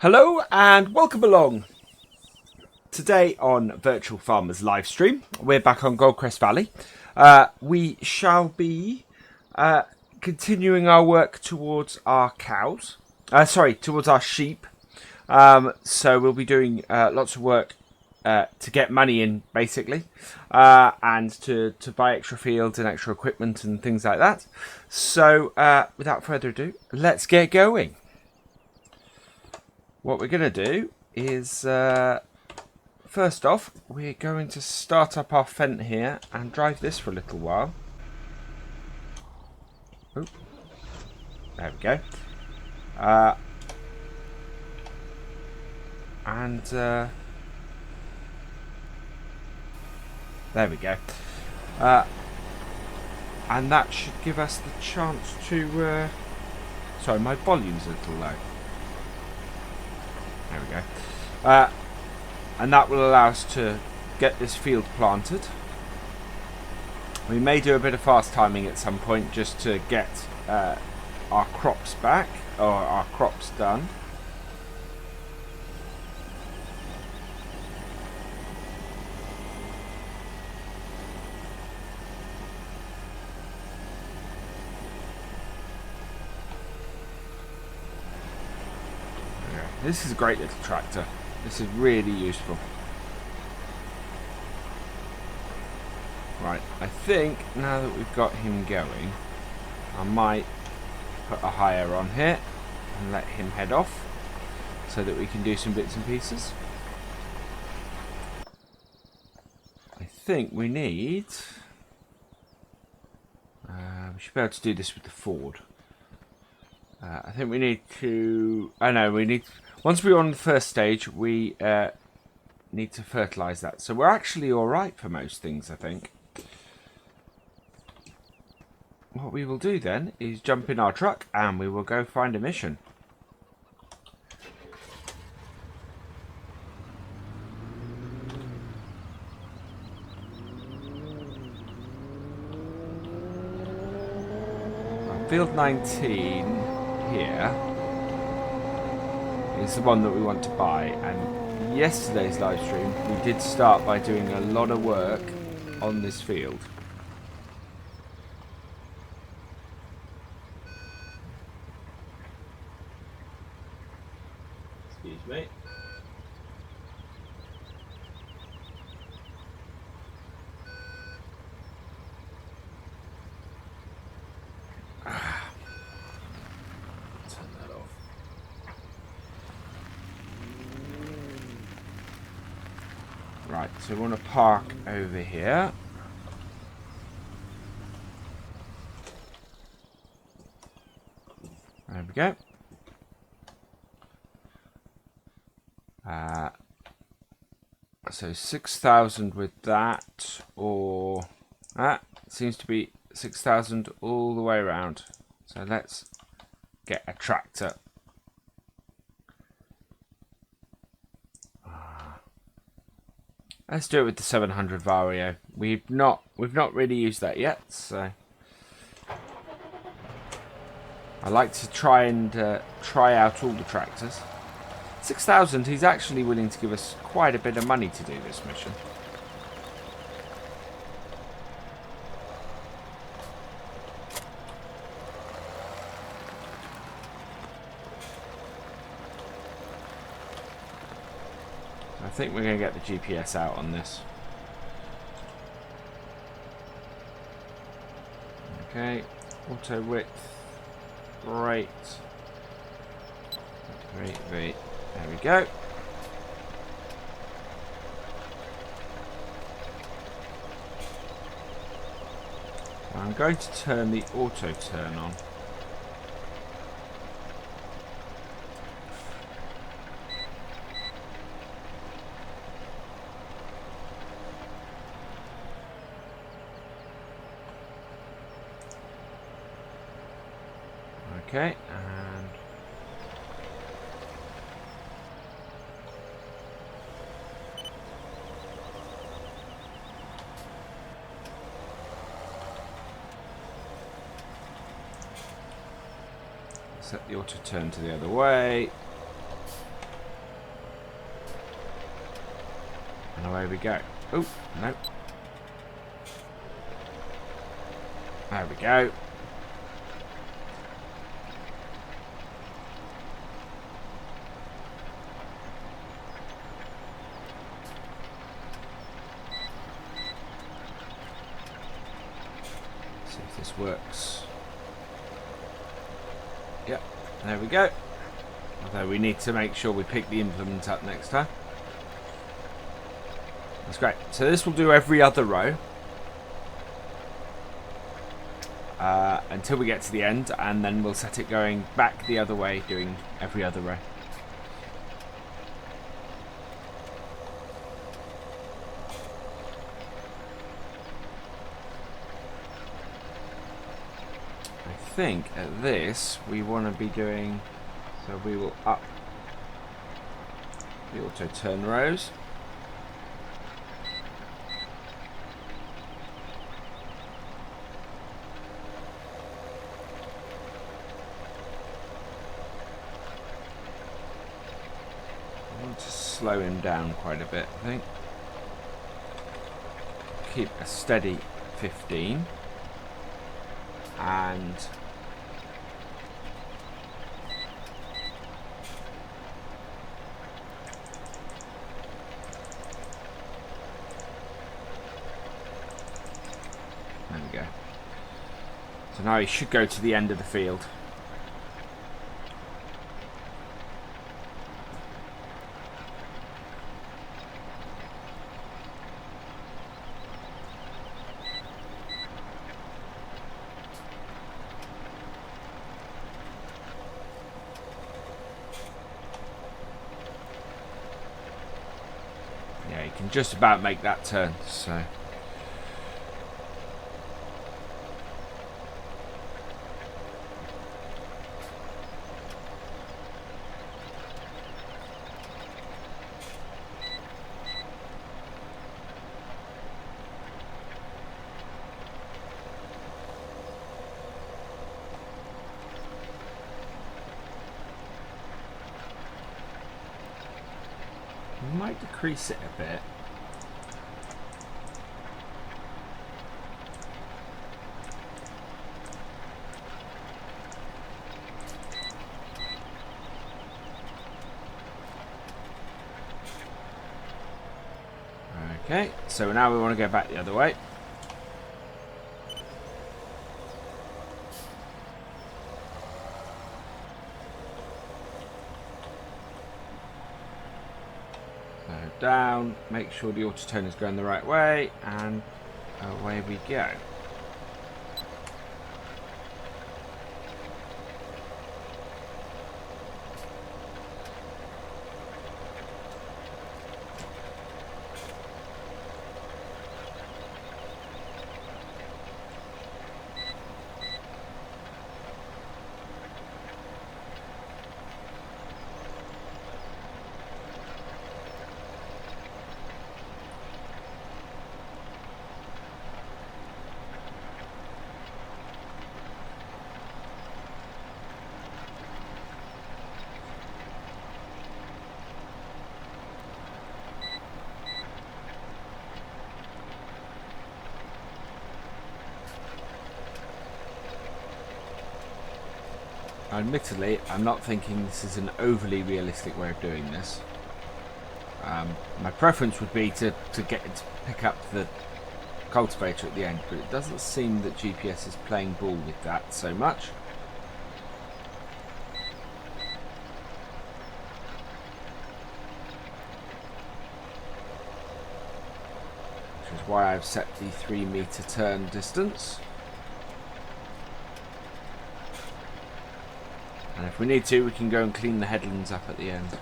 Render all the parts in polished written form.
Hello and welcome along. Today on Virtual Farmers Livestream, we're back on Goldcrest Valley. We shall be continuing our work towards our cows. Towards our sheep. So we'll be doing lots of work to get money in, basically, and to buy extra fields and extra equipment and things like that. So without further ado, let's get going. What we're going to do is, first off, we're going to start up our Fent here and drive this for a little while. Oop. There we go. There we go. And that should give us the chance to... sorry, my volume's a little low. There we go. And that will allow us to get this field planted. We may do a bit of fast timing at some point just to get our crops back, or our crops done. This is a great little tractor. This is really useful. Right, I think now that we've got him going, I might put a hire on here and let him head off so that we can do some bits and pieces. I think we need... we should be able to do this with the Ford. I think we need to... Oh no, we need... Once we're on the first stage, we need to fertilise that. So we're actually alright for most things, I think. What we will do then is jump in our truck and we will go find a mission. Field 19 here is the one that we want to buy, and yesterday's live stream we did start by doing a lot of work on this field. Excuse me. Right, so we want to park over here. There we go. So 6,000 with that, or that seems to be 6,000 all the way around. So let's get a tractor. Let's do it with the 700 Vario. We've not really used that yet, so I like to try out all the tractors. 6,000. He's actually willing to give us quite a bit of money to do this mission. I think we're going to get the GPS out on this. Okay, auto width, right, there we go. I'm going to turn the auto turn on. Okay, and set the auto turn to the other way. And away we go. Oh, no. There we go. See if this works. Yep, there we go. Although we need to make sure we pick the implement up next time. That's great. So this will do every other row. Until we get to the end, and then we'll set it going back the other way, doing every other row. I think at this we want to be doing, so we will up the auto turn rows. To slow him down quite a bit, I think. Keep a steady 15 and there we go. So now he should go to the end of the field. Yeah, you can just about make that turn, so. Might decrease it a bit. Okay, so now we want to go back the other way. Down, make sure the auto turn is going the right way, and away we go. Admittedly, I'm not thinking this is an overly realistic way of doing this. My preference would be to pick up the cultivator at the end, but it doesn't seem that GPS is playing ball with that so much. Which is why I've set the 3 meter turn distance. And if we need to, we can go and clean the headlands up at the end.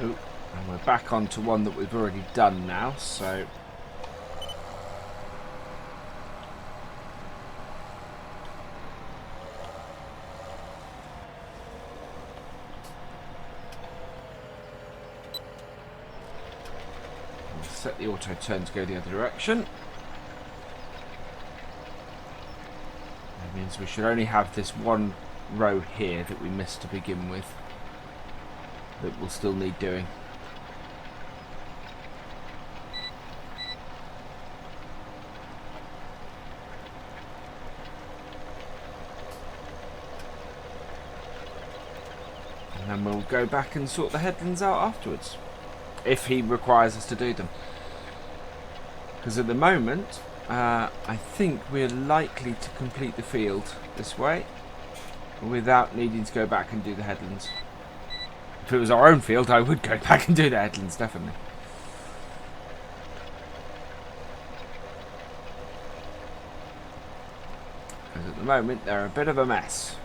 Ooh, and we're back onto one that we've already done now, so... we'll set the auto turn to go the other direction. That means we should only have this one row here that we missed to begin with, that we'll still need doing. And then we'll go back and sort the headlands out afterwards, if he requires us to do them. Because at the moment, I think we're likely to complete the field this way without needing to go back and do the headlands. If it was our own field, I would go back and do the headlands, definitely. Because at the moment, they're a bit of a mess.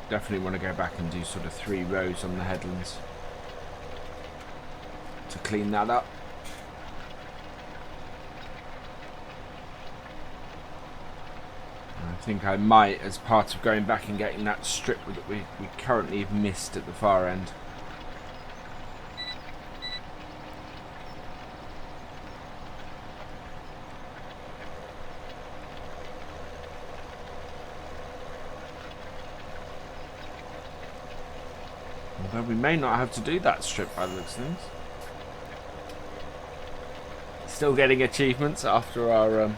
Definitely want to go back and do sort of 3 rows on the headlands to clean that up. I think I might, as part of going back and getting that strip that we currently have missed at the far end. Although we may not have to do that strip by the looks of things. Still getting achievements after our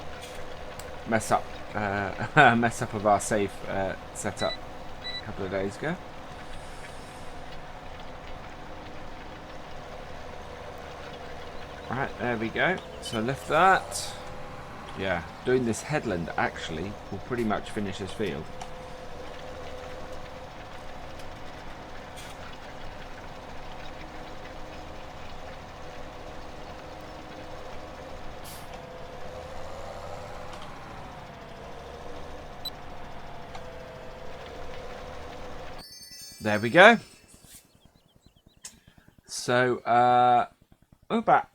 mess up of our save setup a couple of days ago. Right, there we go. So lift that. Yeah, doing this headland actually will pretty much finish this field. There we go. So, about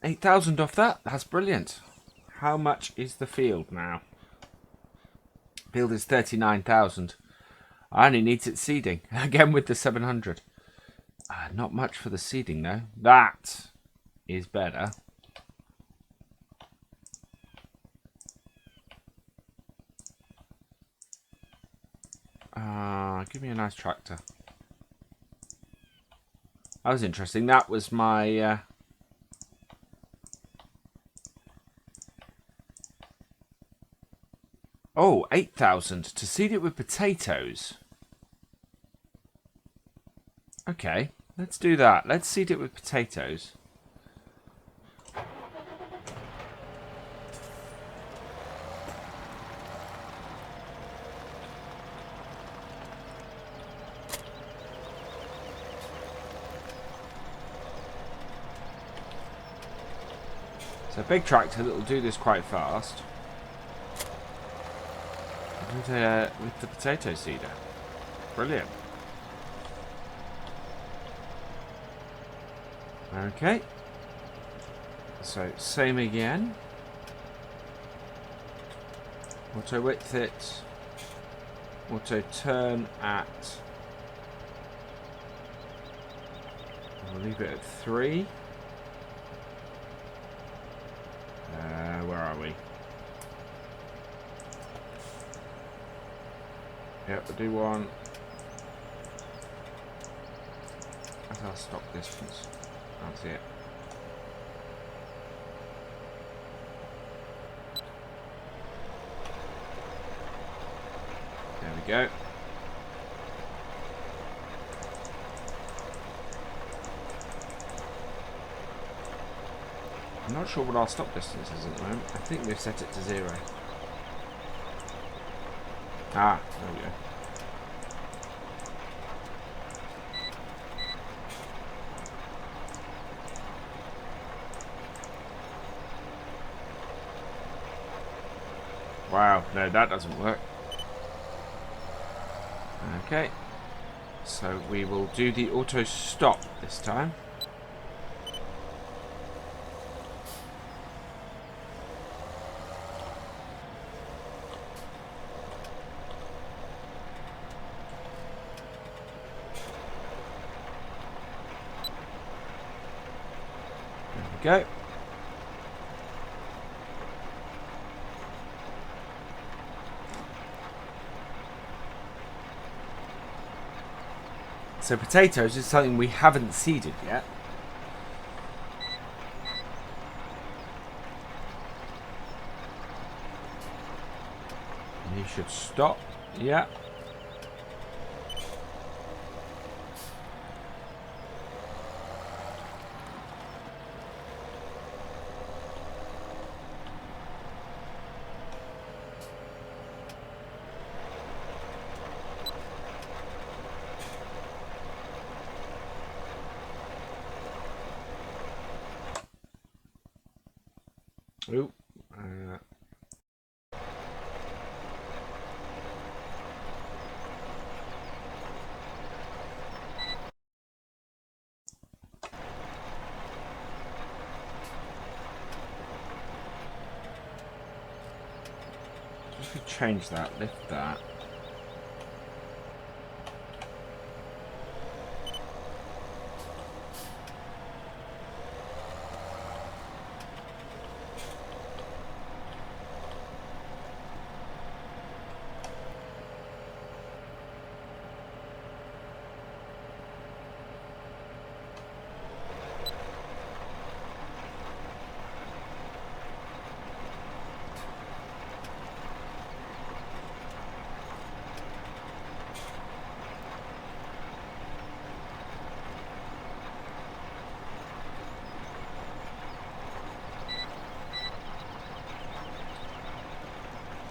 8,000 off that. That's brilliant. How much is the field now? Field is 39,000. I only need it seeding. Again with the 700. Not much for the seeding though. That is better. Give me a nice tractor. That was interesting. That was my... 8,000 to seed it with potatoes. Okay, let's do that. Let's seed it with potatoes. So a big tractor that will do this quite fast. With the potato seeder. Brilliant. Okay. So same again. Auto width it. Auto turn at... We'll leave it at 3. Where are we? Yep, we'll do one. That's our stop distance. That's it. we go. I'm not sure what our stop distance is at the moment. I think they've set it to 0. Ah, there we go. Wow, no, that doesn't work. Okay, so we will do the auto stop this time. There we go. So potatoes is something we haven't seeded yet. And he should stop. Yeah. Ooh. Just could change that, lift that.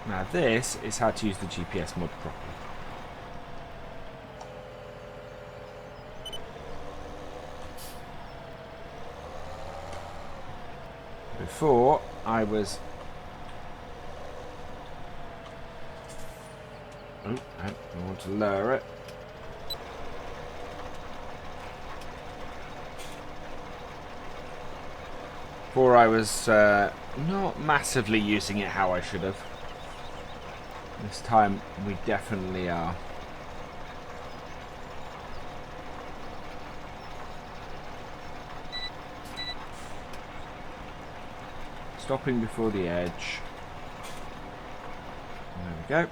Now this is how to use the GPS mod properly. Before I was... Oh, no, I want to lower it. Before I was not massively using it how I should have. This time we definitely are. Stopping before the edge. There we go.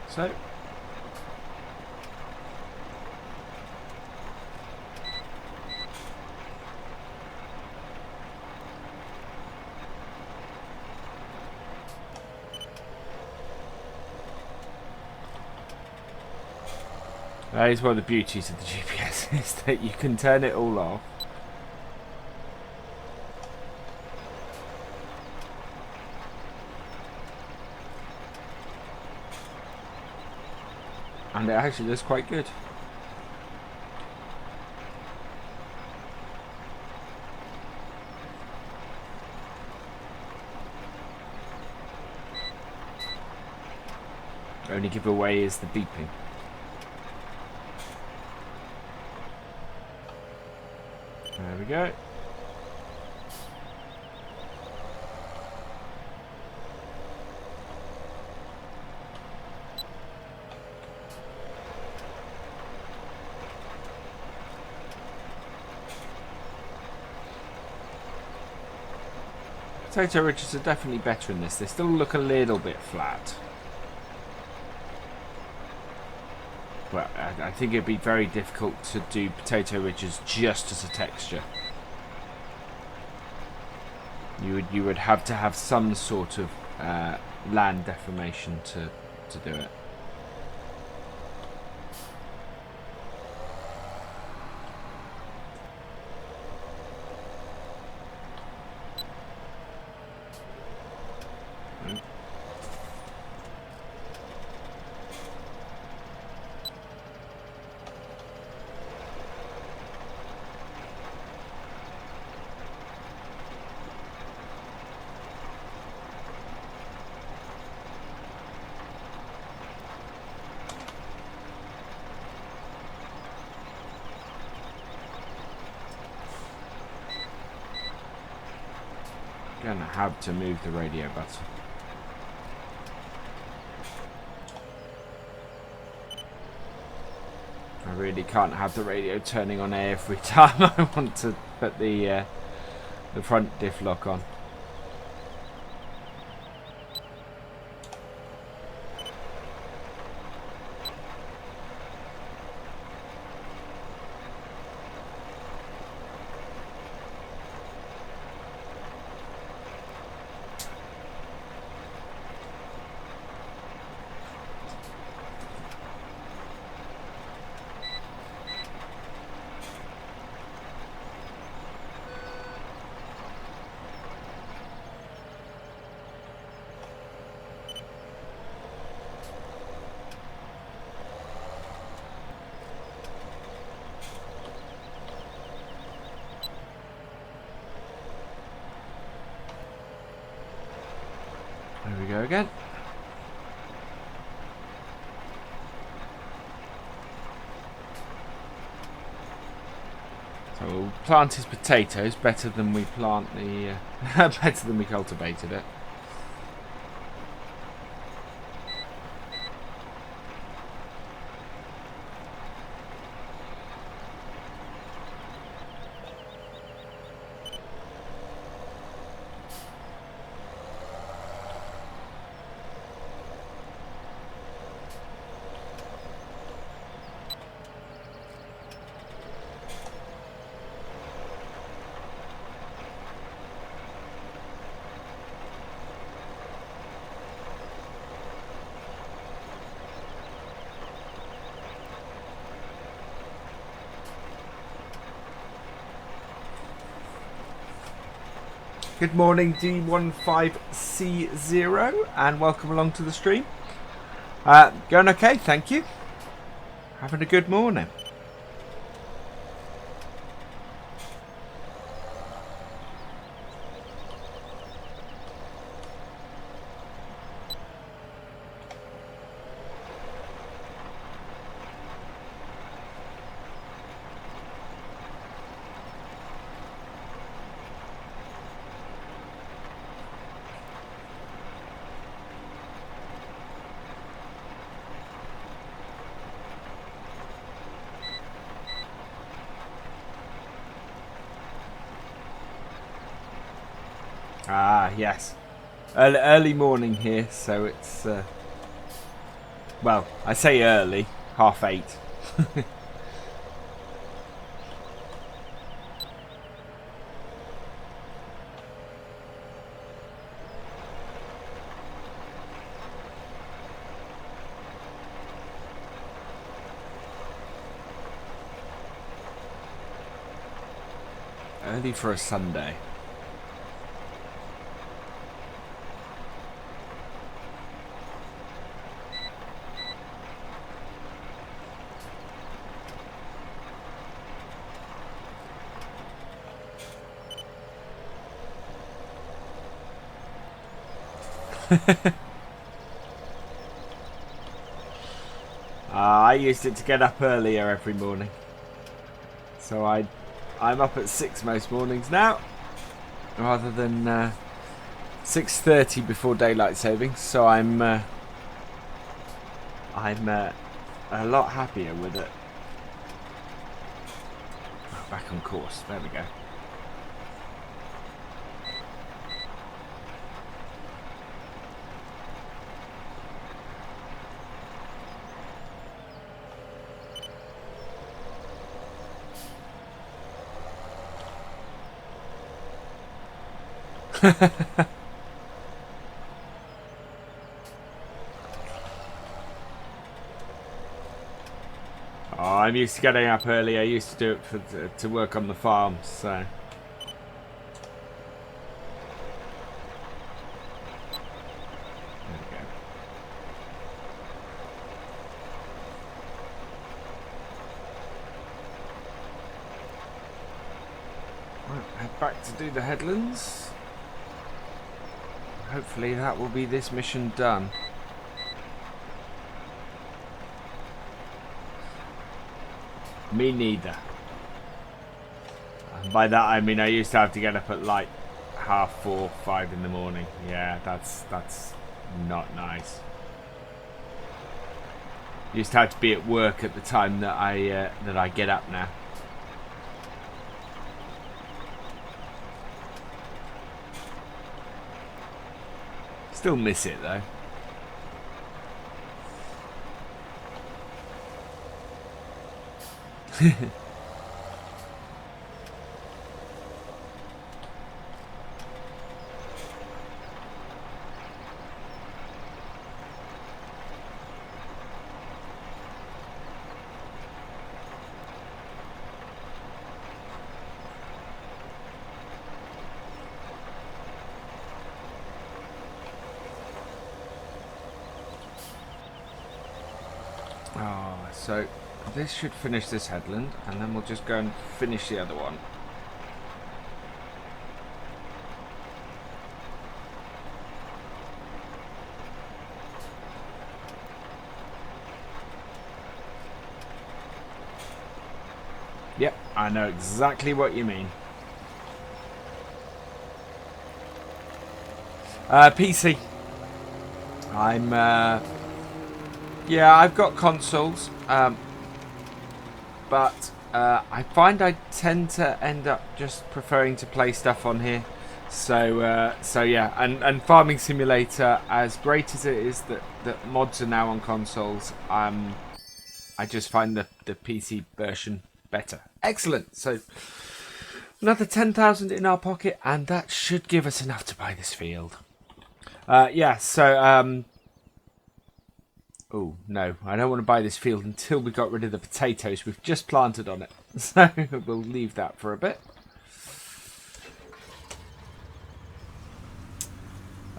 So that is one of the beauties of the GPS, is that you can turn it all off. And it actually looks quite good. Only giveaway is the beeping. There we go. Potato ridges are definitely better in this. They still look a little bit flat. Well, I think it'd be very difficult to do potato ridges just as a texture. You would have to have some sort of land deformation to do it. Gonna have to move the radio button. I really can't have the radio turning on every time I want to put the front diff lock on. There we go again. So we'll plant his potatoes better than we plant the better than we cultivated it. Good morning, D15C0, and welcome along to the stream. Going okay, thank you. Having a good morning. Ah, yes. Early morning here, so it's... well, I say early, 8:30. Early for a Sunday. I used it to get up earlier every morning. So I'm up at 6 most mornings now, rather than 6:30 before daylight savings. So I'm a lot happier with it. Oh, back on course. There we go. Oh, I'm used to getting up early. I used to do it to work on the farm, so. There we go. Right, head back to do the headlands. Hopefully that will be this mission done. Me neither. And by that I mean I used to have to get up at like 4:30, 5 in the morning. Yeah, that's not nice. Used to have to be at work at the time that I get up now. Still miss it though. So this should finish this headland, and then we'll just go and finish the other one. Yep, I know exactly what you mean. PC. Yeah, I've got consoles, but I find I tend to end up just preferring to play stuff on here. So yeah, and Farming Simulator, as great as it is that mods are now on consoles, I just find the PC version better. Excellent. So another 10,000 in our pocket, and that should give us enough to buy this field. Yeah. So oh, no, I don't want to buy this field until we got rid of the potatoes we've just planted on it. So we'll leave that for a bit.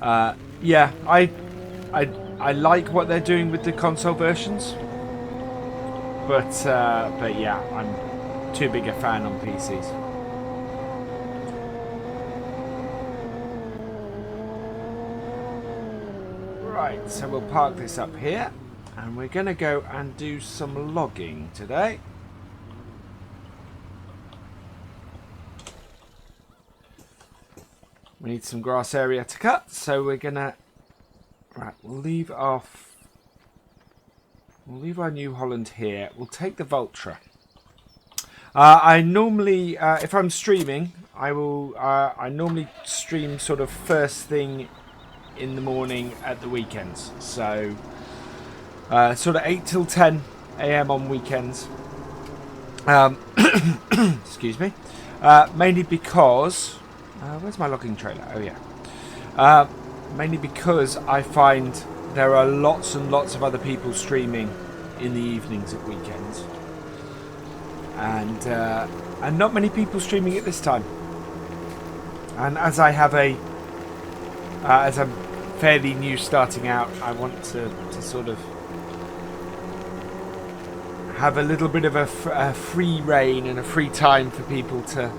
Yeah, I like what they're doing with the console versions. But yeah, I'm too big a fan on PCs. Right, so we'll park this up here. And we're going to go and do some logging today. We need some grass area to cut, so we're going to... Right, we'll leave our New Holland here. We'll take the Vultra. I normally, if I'm streaming, I normally stream sort of first thing in the morning at the weekends. So... sort of 8 till 10 AM on weekends. Excuse me. Mainly because... where's my logging trailer? Oh, yeah. Mainly because I find there are lots and lots of other people streaming in the evenings at weekends. And not many people streaming at this time. And as I have as I'm fairly new starting out, I want to sort of have a little bit of a free reign and a free time for people to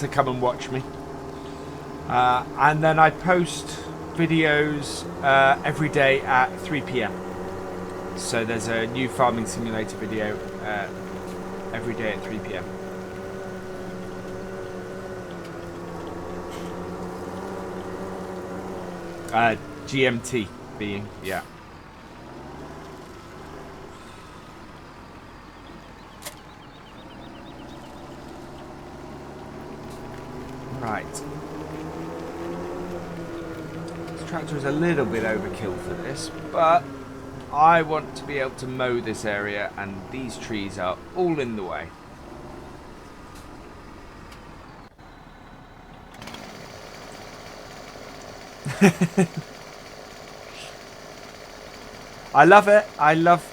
come and watch me. And then I post videos every day at 3 p.m. So there's a new farming simulator video every day at 3 p.m. GMT being, yeah. Right. This tractor is a little bit overkill for this, but I want to be able to mow this area, and these trees are all in the way. I love it. I love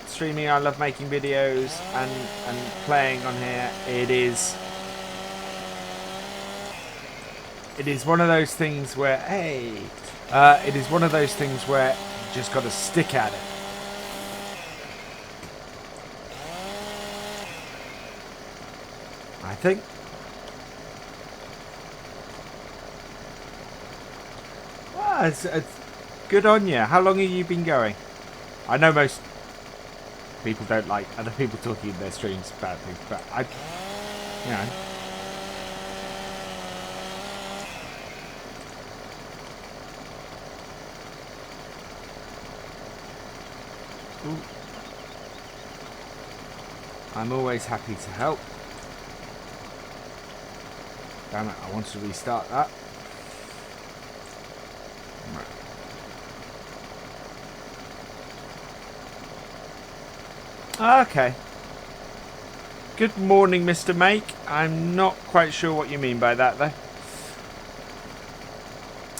streaming. I love making videos and playing on here. It is one of those things where, hey, it is one of those things where you just got to stick at it. I think. Well, it's good on you. How long have you been going? I know most people don't like other people talking in their streams about things, but you know. Ooh. I'm always happy to help. Damn it, I wanted to restart that. Right. Okay. Good morning, Mr. Make. I'm not quite sure what you mean by that, though.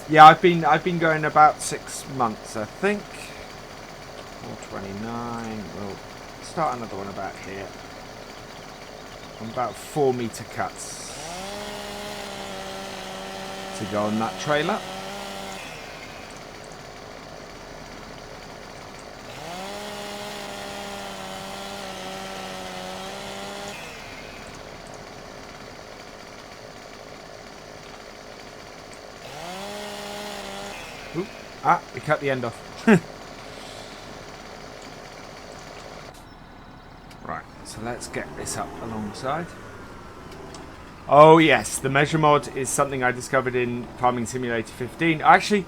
Yeah, I've been going about 6 months, I think. 429. We'll start another one about here. I'm about 4 meter cuts to go on that trailer. Ooh, we cut the end off. Right, so let's get this up alongside. Oh yes, the measure mod is something I discovered in Farming Simulator 15. Actually,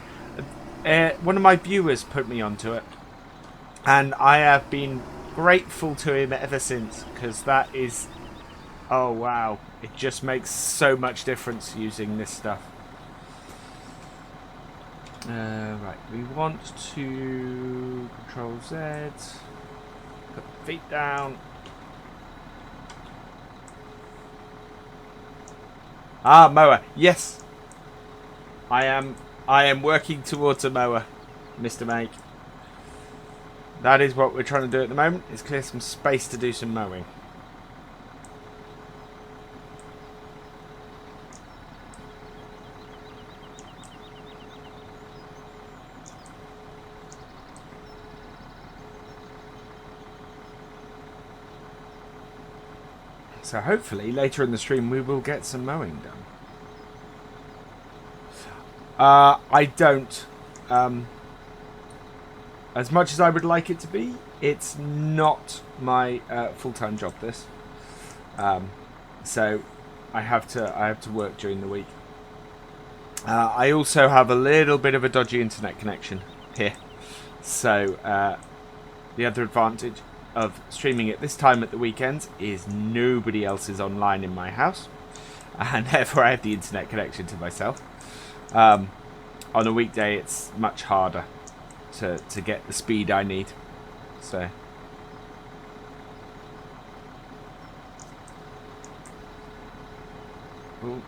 one of my viewers put me onto it, and I have been grateful to him ever since, because that is, oh wow, it just makes so much difference using this stuff. Right, we want to Control Z, put the feet down. Ah, mower. Yes, I am working towards a mower, Mr. Make. That is what we're trying to do at the moment. Is clear some space to do some mowing. So hopefully later in the stream we will get some mowing done. I don't. As much as I would like it to be, it's not my full-time job. This, so I have to work during the week. I also have a little bit of a dodgy internet connection here, so the other advantage of streaming at this time at the weekends is nobody else is online in my house, and therefore I have the internet connection to myself. On a weekday it's much harder to get the speed I need, so ooh.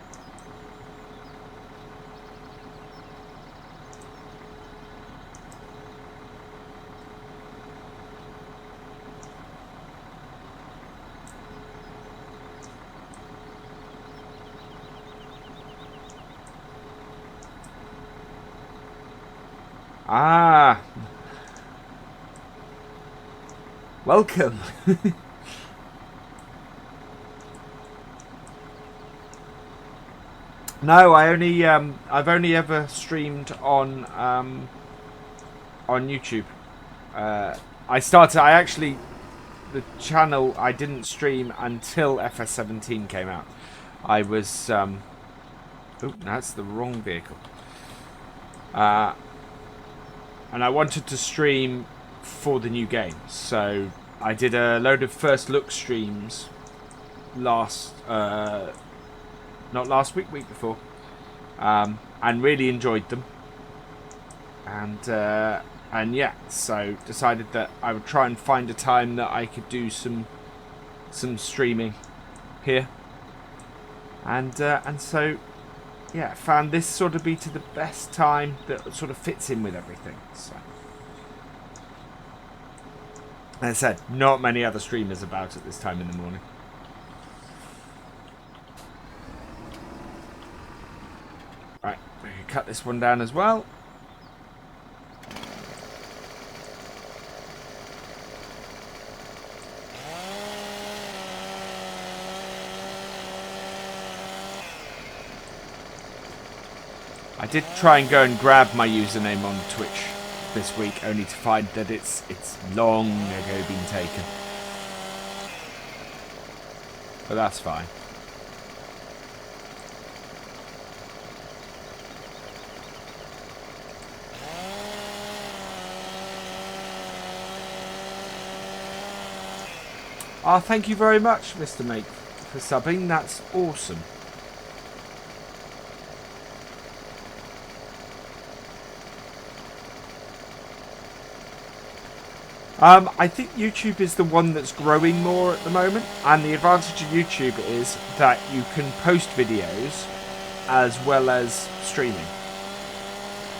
Ah, welcome. No, I've only ever streamed on YouTube. The channel I didn't stream until FS17 came out. I was oh, that's the wrong vehicle. And I wanted to stream for the new game, so I did a load of first look streams not last week, week before, and really enjoyed them. And yeah, so decided that I would try and find a time that I could do some streaming here, and so yeah, found this sort of be to the best time that sort of fits in with everything. So, as I said, not many other streamers about at this time in the morning. Right, we can cut this one down as well. I did try and go and grab my username on Twitch this week, only to find that it's long ago been taken. But that's fine. Ah, thank you very much, Mr. Mate, for subbing. That's awesome. I think YouTube is the one that's growing more at the moment, and the advantage of YouTube is that you can post videos as well as streaming.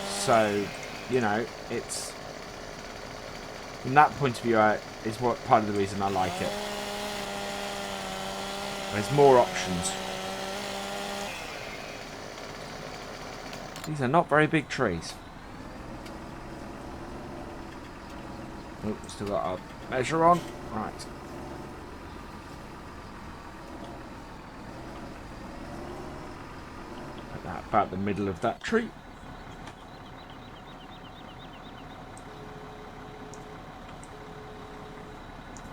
So, you know, it's from that point of view is what part of the reason I like it. There's more options. These are not very big trees. Oh, still got our measure on. Right. Put that about the middle of that tree.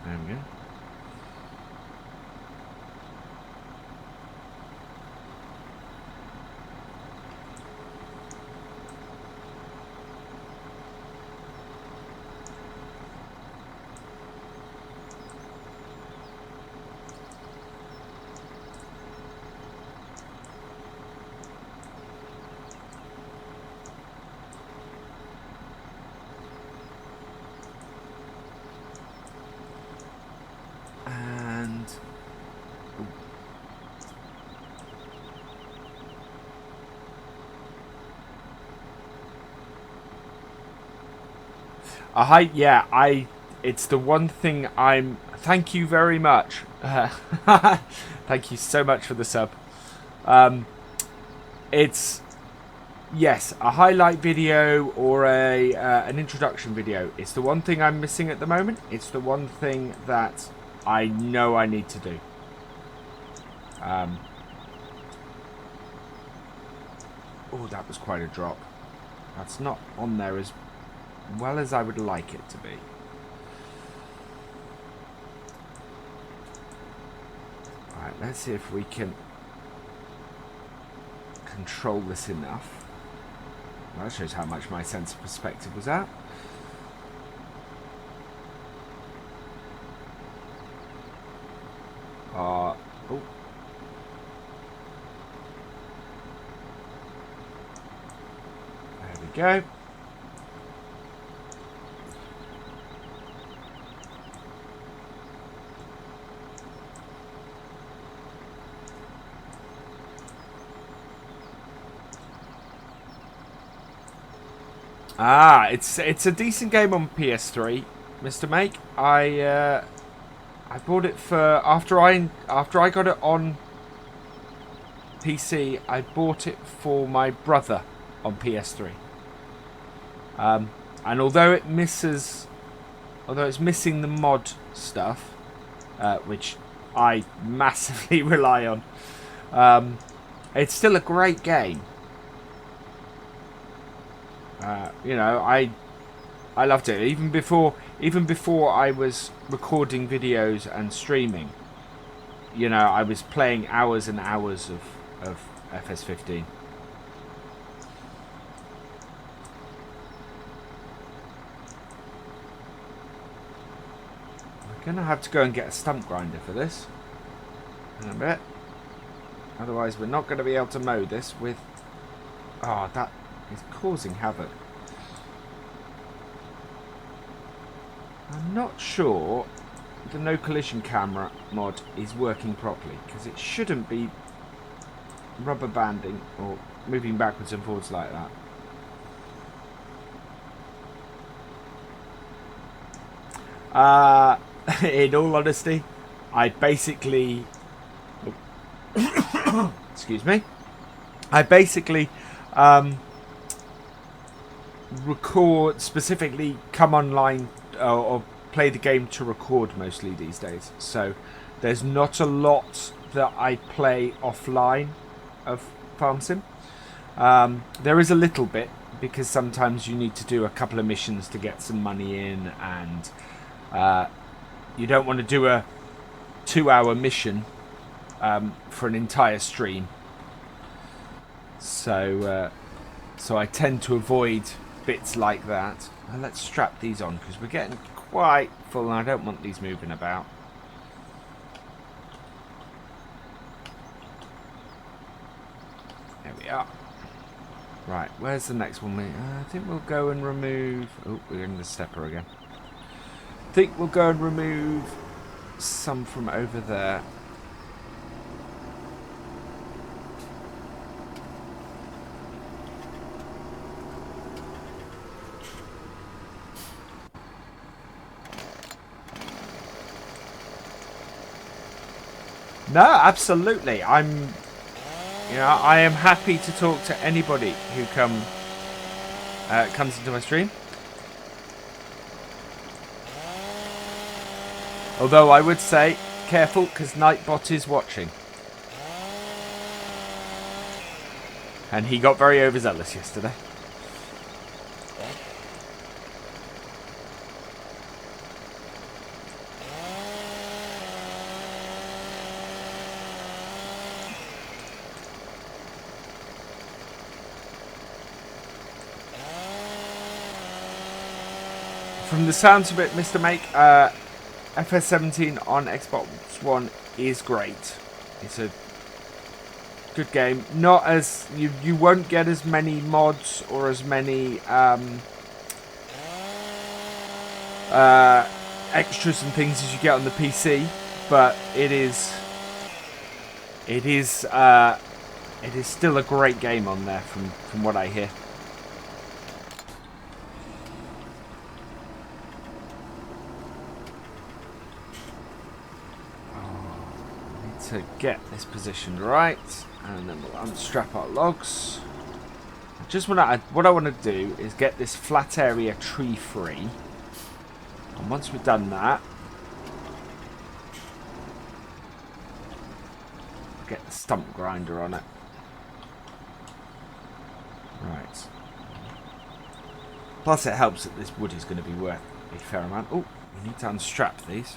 There we go. Yeah, it's the one thing thank you very much. Thank you so much for the sub. It's, yes, a highlight video or an introduction video. It's the one thing I'm missing at the moment. It's the one thing that I know I need to do. Oh, that was quite a drop. That's not on there as well as I would like it to be. Alright, let's see if we can control this enough. Well, that shows how much my sense of perspective was at. Oh. There we go. Ah, it's a decent game on PS3, Mr. Make. I bought it for after I got it on PC. I bought it for my brother on PS3. And although it's missing the mod stuff, which I massively rely on, It's still a great game. You know, I loved it even before I was recording videos and streaming. You know, I was playing hours and hours of FS15. We're gonna have to go and get a stump grinder for this in a bit. Otherwise, we're not going to be able to mow this with... Oh, that is causing havoc. I'm not sure the no collision camera mod is working properly, because it shouldn't be rubber banding or moving backwards and forwards like that. In all honesty, I basically... Excuse me. I basically record, specifically come online or play the game to record mostly these days. So there's not a lot that I play offline of Farm Sim. There is a little bit, because sometimes you need to do a couple of missions to get some money in, and you don't want to do a 2-hour mission for an entire stream, so I tend to avoid bits like that. And let's strap these on, because we're getting quite full and I don't want these moving about. There we are. Right, where's the next one? I think we'll go and remove... Oh, we're in the stepper again. I think we'll go and remove some from over there. No, absolutely. I am happy to talk to anybody who comes into my stream. Although I would say, careful, because Nightbot is watching. And he got very overzealous yesterday. From the sounds of it, Mr. Make, FS17 on Xbox One is great. It's a good game. Not as... You won't get as many mods or as many extras and things as you get on the PC, but it is still a great game on there from what I hear. To get this positioned right, and then we'll unstrap our logs. What I want to do is get this flat area tree free, and once we've done that, get the stump grinder on it. Right. Plus it helps that this wood is going to be worth a fair amount. Oh, we need to unstrap these.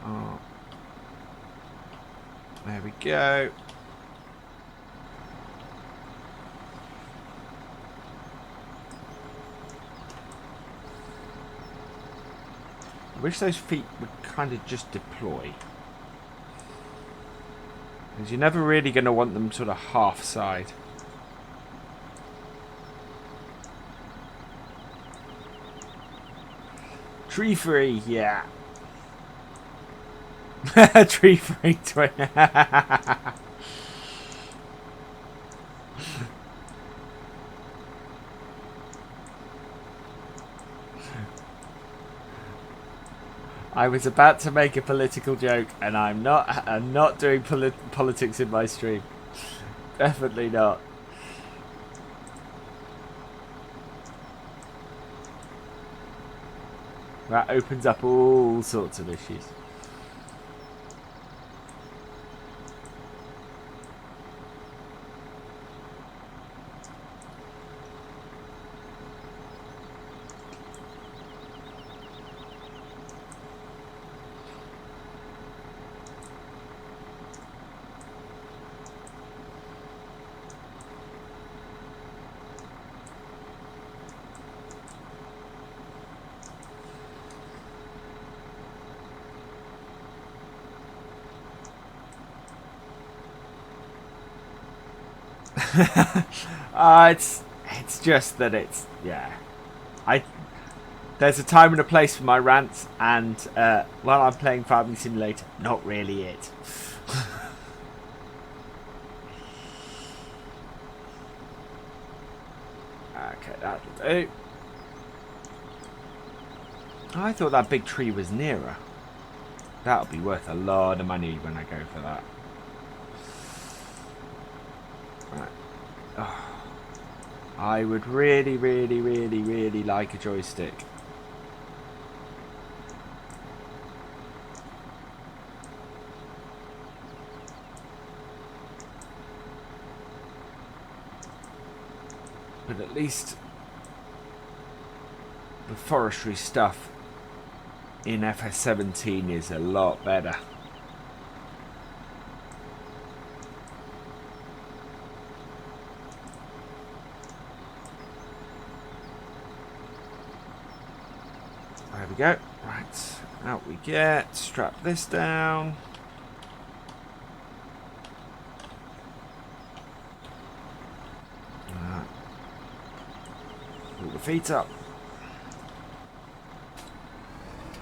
Oh. There we go. I wish those feet would kind of just deploy, because you're never really going to want them sort of half side. Tree free, yeah. Tree free twin. I was about to make a political joke, and I'm not doing politics in my stream. Definitely not. That opens up all sorts of issues. It's just that it's, yeah. There's a time and a place for my rants, and while I'm playing Farming Simulator, not really it. Okay, that'll do. I thought that big tree was nearer. That'll be worth a lot of money when I go for that. Right. Oh. I would really, really, really, really like a joystick. But at least the forestry stuff in FS17 is a lot better. There we go. Right, out we get. Strap this down. Pull the feet up.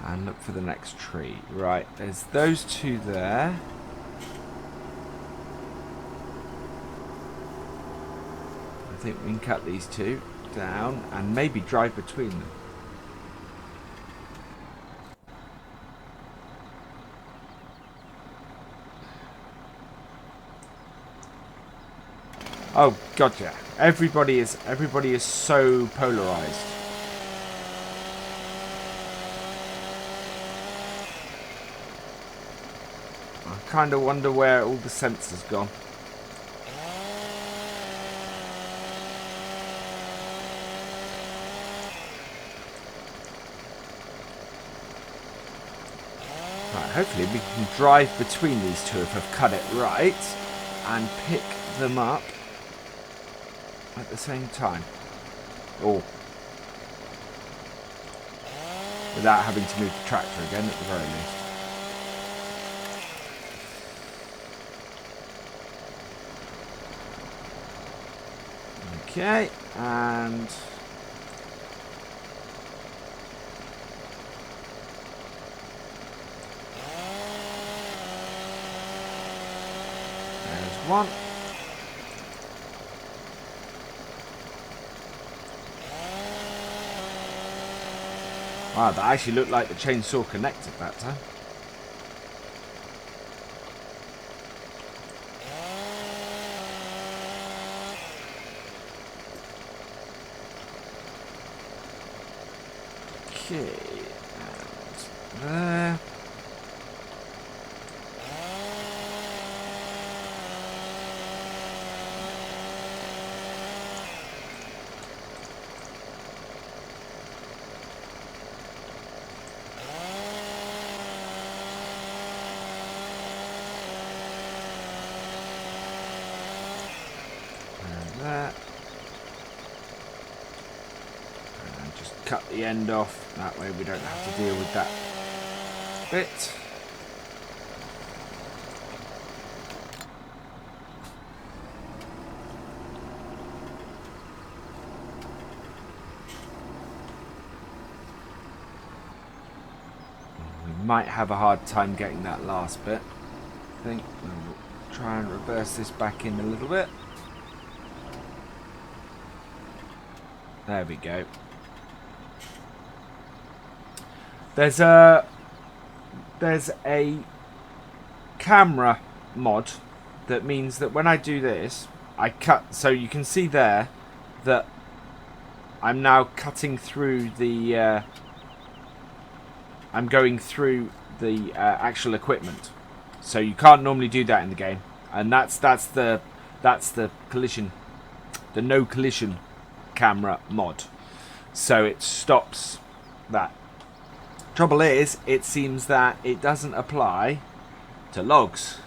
And look for the next tree. Right, there's those two there. I think we can cut these two down and maybe drive between them. Oh, gotcha. Everybody is so polarized. I kind of wonder where all the sense has gone. Right, hopefully we can drive between these two if I've cut it right and pick them up at the same time. Or without having to move the tractor again at the very least. Okay, and there's one. Wow, that actually looked like the chainsaw connected that time. Okay, and there. That. And just cut the end off, that way we don't have to deal with that bit. We might have a hard time getting that last bit. I think we'll try and reverse this back in a little bit. There we go. There's a camera mod that means that when I do this, I cut, so you can see there that I'm now cutting through the I'm going through the actual equipment. So you can't normally do that in the game, and that's the collision, the no collision camera mod, so it stops that. Trouble is, it seems that it doesn't apply to logs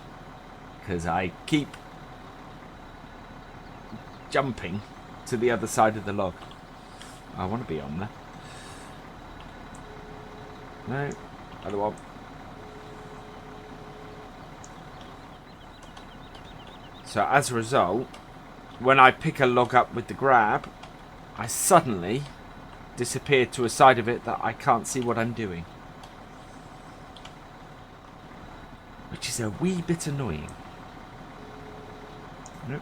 because I keep jumping to the other side of the log. I want to be on there. No, other one. So as a result, when I pick a log up with the grab, I suddenly disappear to a side of it that I can't see what I'm doing. Which is a wee bit annoying. Nope.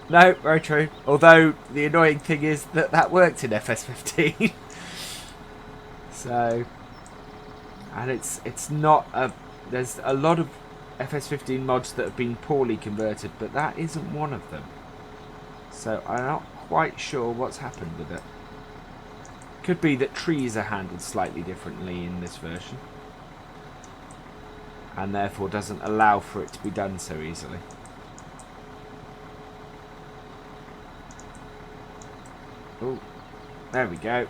No, very true. Although the annoying thing is that that worked in FS15. So, and it's not a. There's a lot of FS15 mods that have been poorly converted, but that isn't one of them. So I'm not quite sure what's happened with it. Could be that trees are handled slightly differently in this version, and therefore doesn't allow for it to be done so easily. Oh, there we go.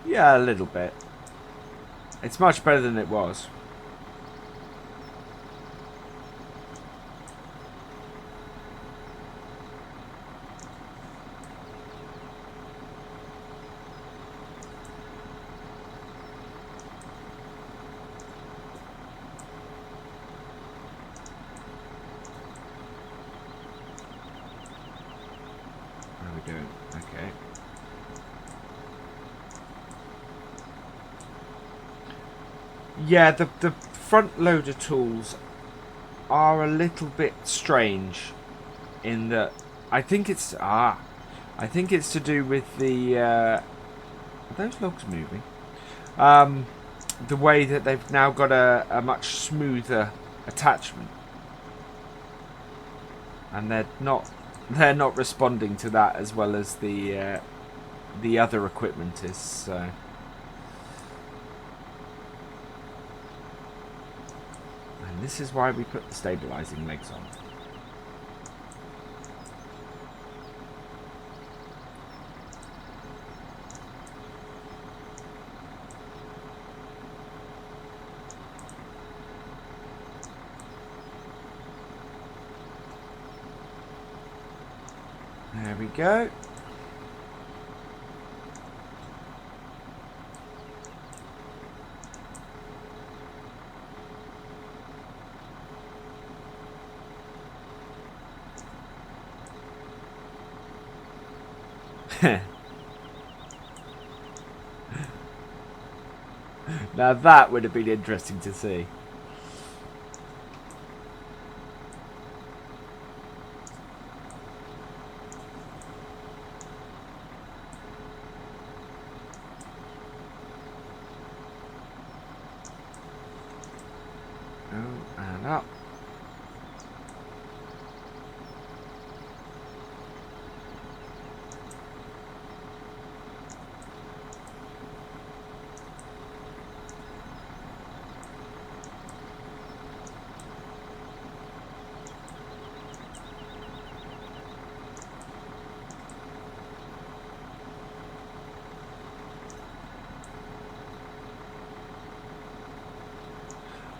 Yeah, a little bit. It's much better than it was. How are we doing? Okay. Yeah, the front loader tools are a little bit strange in that I think it's to do with the are those logs moving? The way that they've now got a much smoother attachment, and they're not responding to that as well as the other equipment is. So. And this is why we put the stabilizing legs on. There we go. Now that would have been interesting to see. Oh, and up.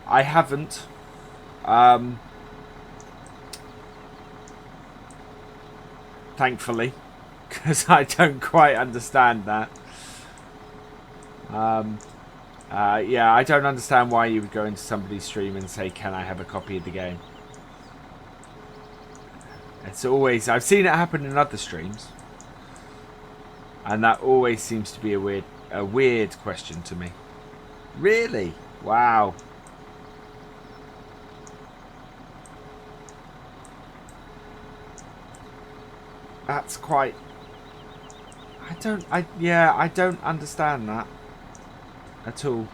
I haven't. Thankfully, because I don't quite understand that. Yeah, I don't understand why you would go into somebody's stream and say, "Can I have a copy of the game?" It's always, I've seen it happen in other streams, and that always seems to be a weird question to me. Really? Wow. That's quite. I don't understand that at all.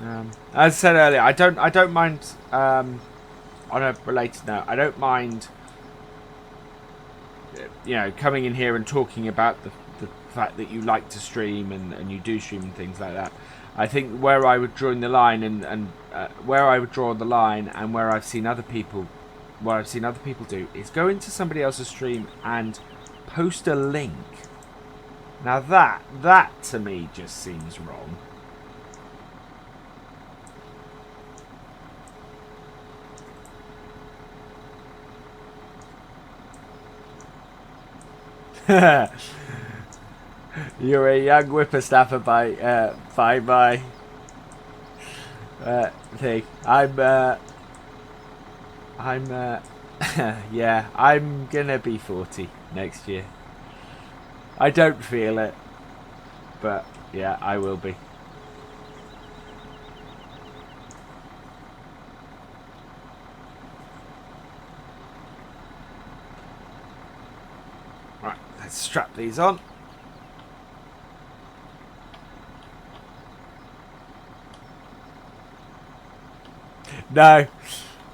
As I said earlier, I don't mind. On a related note, I don't mind. You know, coming in here and talking about the fact that you like to stream and you do stream and things like that. I think where I would draw the line and where I would draw the line and where I've seen other people do is go into somebody else's stream and post a link Now that to me just seems wrong. You're a young whippersnapper by my thing. Yeah, I'm gonna be 40 next year. I don't feel it, but yeah, I will be. Right, let's strap these on. No,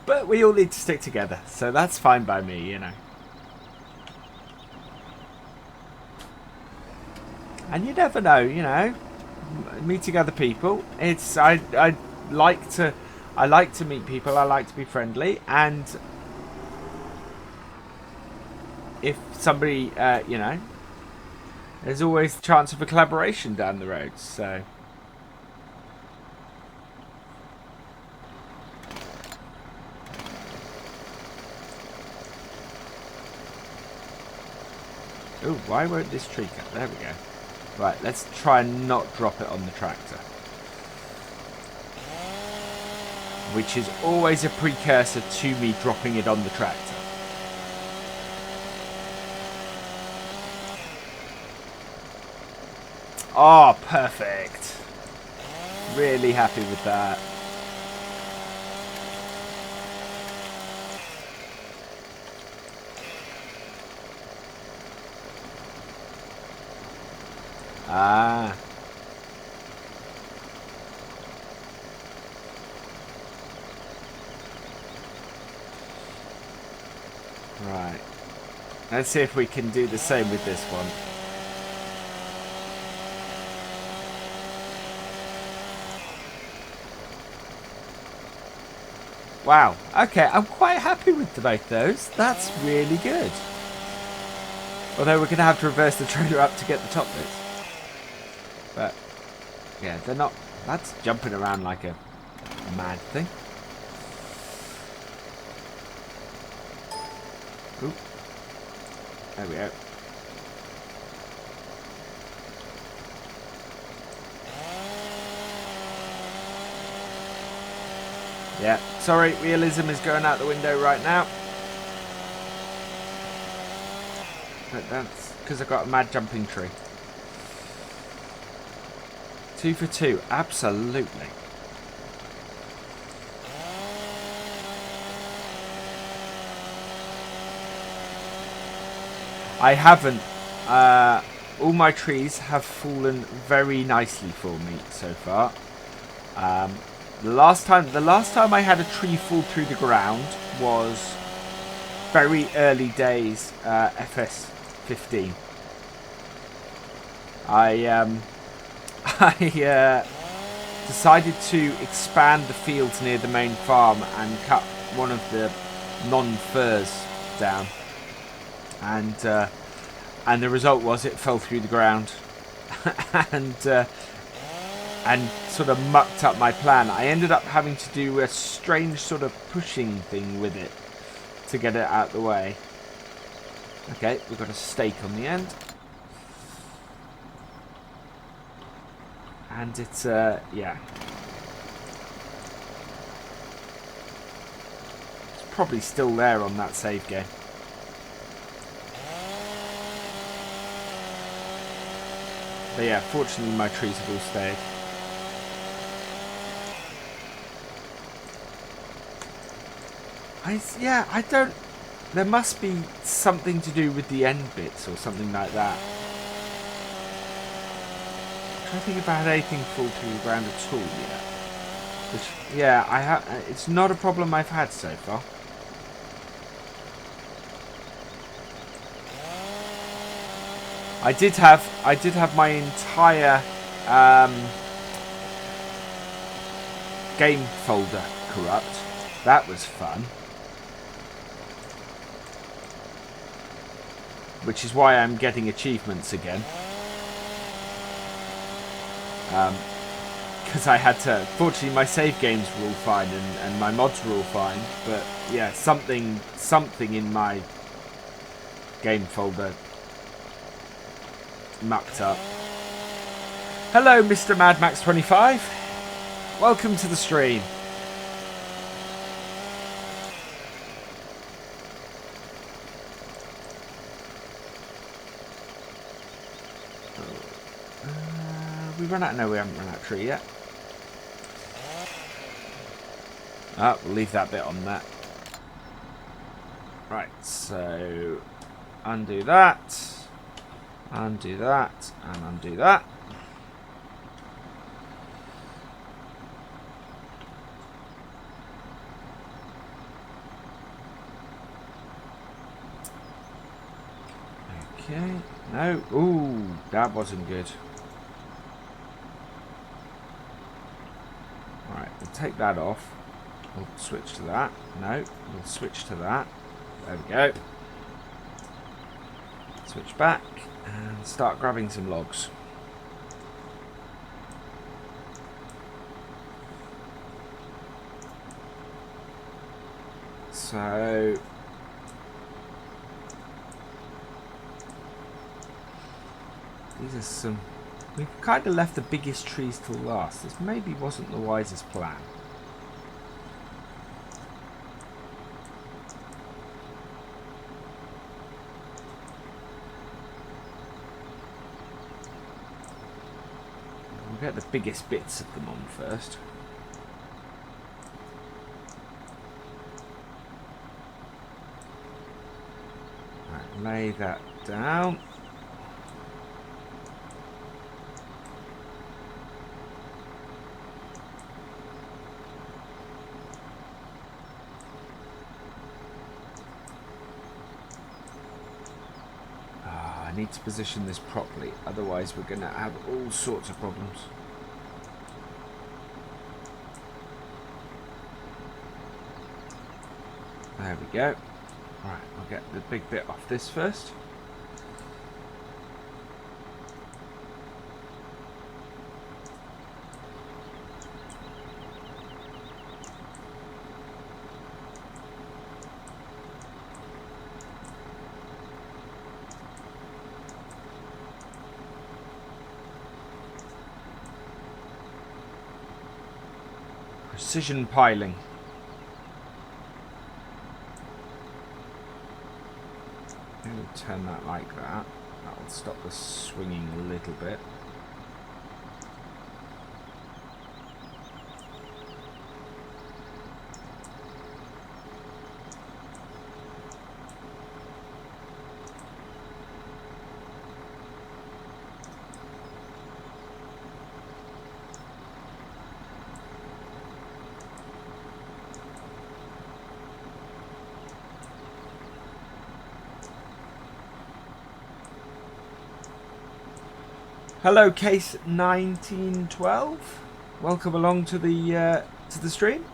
but we all need to stick together, so that's fine by me, you know. And you never know, you know, meeting other people. It's I like to meet people. I like to be friendly, and if somebody, you know, there's always the chance of a collaboration down the road. So. Oh, why won't this tree cut? There we go. Right, let's try and not drop it on the tractor. Which is always a precursor to me dropping it on the tractor. Oh, perfect. Really happy with that. Ah. Right. Let's see if we can do the same with this one. Wow. Okay, I'm quite happy with both those. That's really good. Although we're going to have to reverse the trailer up to get the top bits. But, yeah, they're not... That's jumping around like a mad thing. Oop. There we go. Yeah, sorry, realism is going out the window right now. But that's because I've got a mad jumping tree. 2 for 2, absolutely. I haven't. All my trees have fallen very nicely for me so far. The last time I had a tree fall through the ground was very early days FS15. I decided to expand the fields near the main farm and cut one of the non-firs down, and the result was it fell through the ground and sort of mucked up my plan. I ended up having to do a strange sort of pushing thing with it to get it out of the way. Okay, we've got a stake on the end. And it's, yeah. It's probably still there on that save game. But yeah, fortunately my trees have all stayed. I don't... There must be something to do with the end bits or something like that. I'm trying to think if I had anything fall through the ground at all yet. Which, yeah, it's not a problem I've had so far. I did have my entire game folder corrupt. That was fun. Which is why I'm getting achievements again. because I had to. Fortunately, my save games were all fine and my mods were all fine. But yeah, something in my game folder mucked up. Hello, Mr. Mad Max 25. Welcome to the stream. We run out. No, we haven't run out of tree yet. We'll leave that bit on there. Right, so undo that, and undo that. Okay, no, ooh, that wasn't good. Alright, we'll take that off. We'll switch to that. No, we'll switch to that. There we go. Switch back and start grabbing some logs. So these are some. We've kind of left the biggest trees till last. This maybe wasn't the wisest plan. We'll get the biggest bits of them on first. Right, lay that down. I need to position this properly, otherwise we're going to have all sorts of problems. There we go. Right, I'll get the big bit off this first. Precision piling. We'll turn that like that. That will stop the swinging a little bit. Hello, Case 1912. Welcome along to the stream.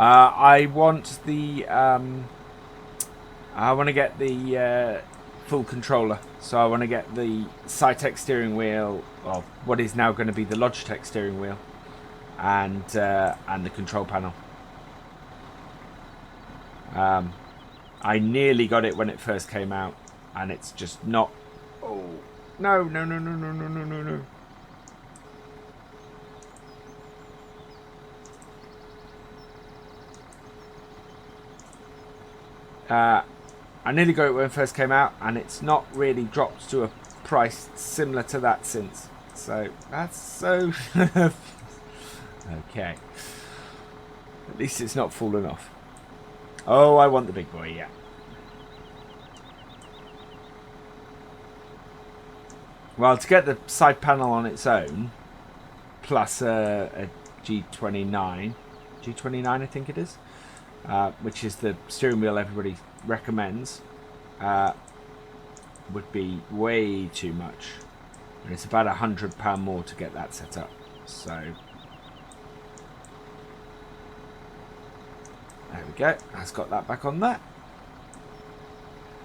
I want the I want to get the full controller, so I want to get the Cytec steering wheel, or what is now going to be the Logitech steering wheel, and the control panel. I nearly got it when it first came out, and it's just not. Oh no! I nearly got it when it first came out, and it's not really dropped to a price similar to that since. So that's so. Okay. At least it's not fallen off. Oh, I want the big boy, yeah. Well, to get the side panel on its own, plus a G29, I think it is, which is the steering wheel everybody recommends, would be way too much. And it's about £100 more to get that set up. So there we go. That's got that back on there.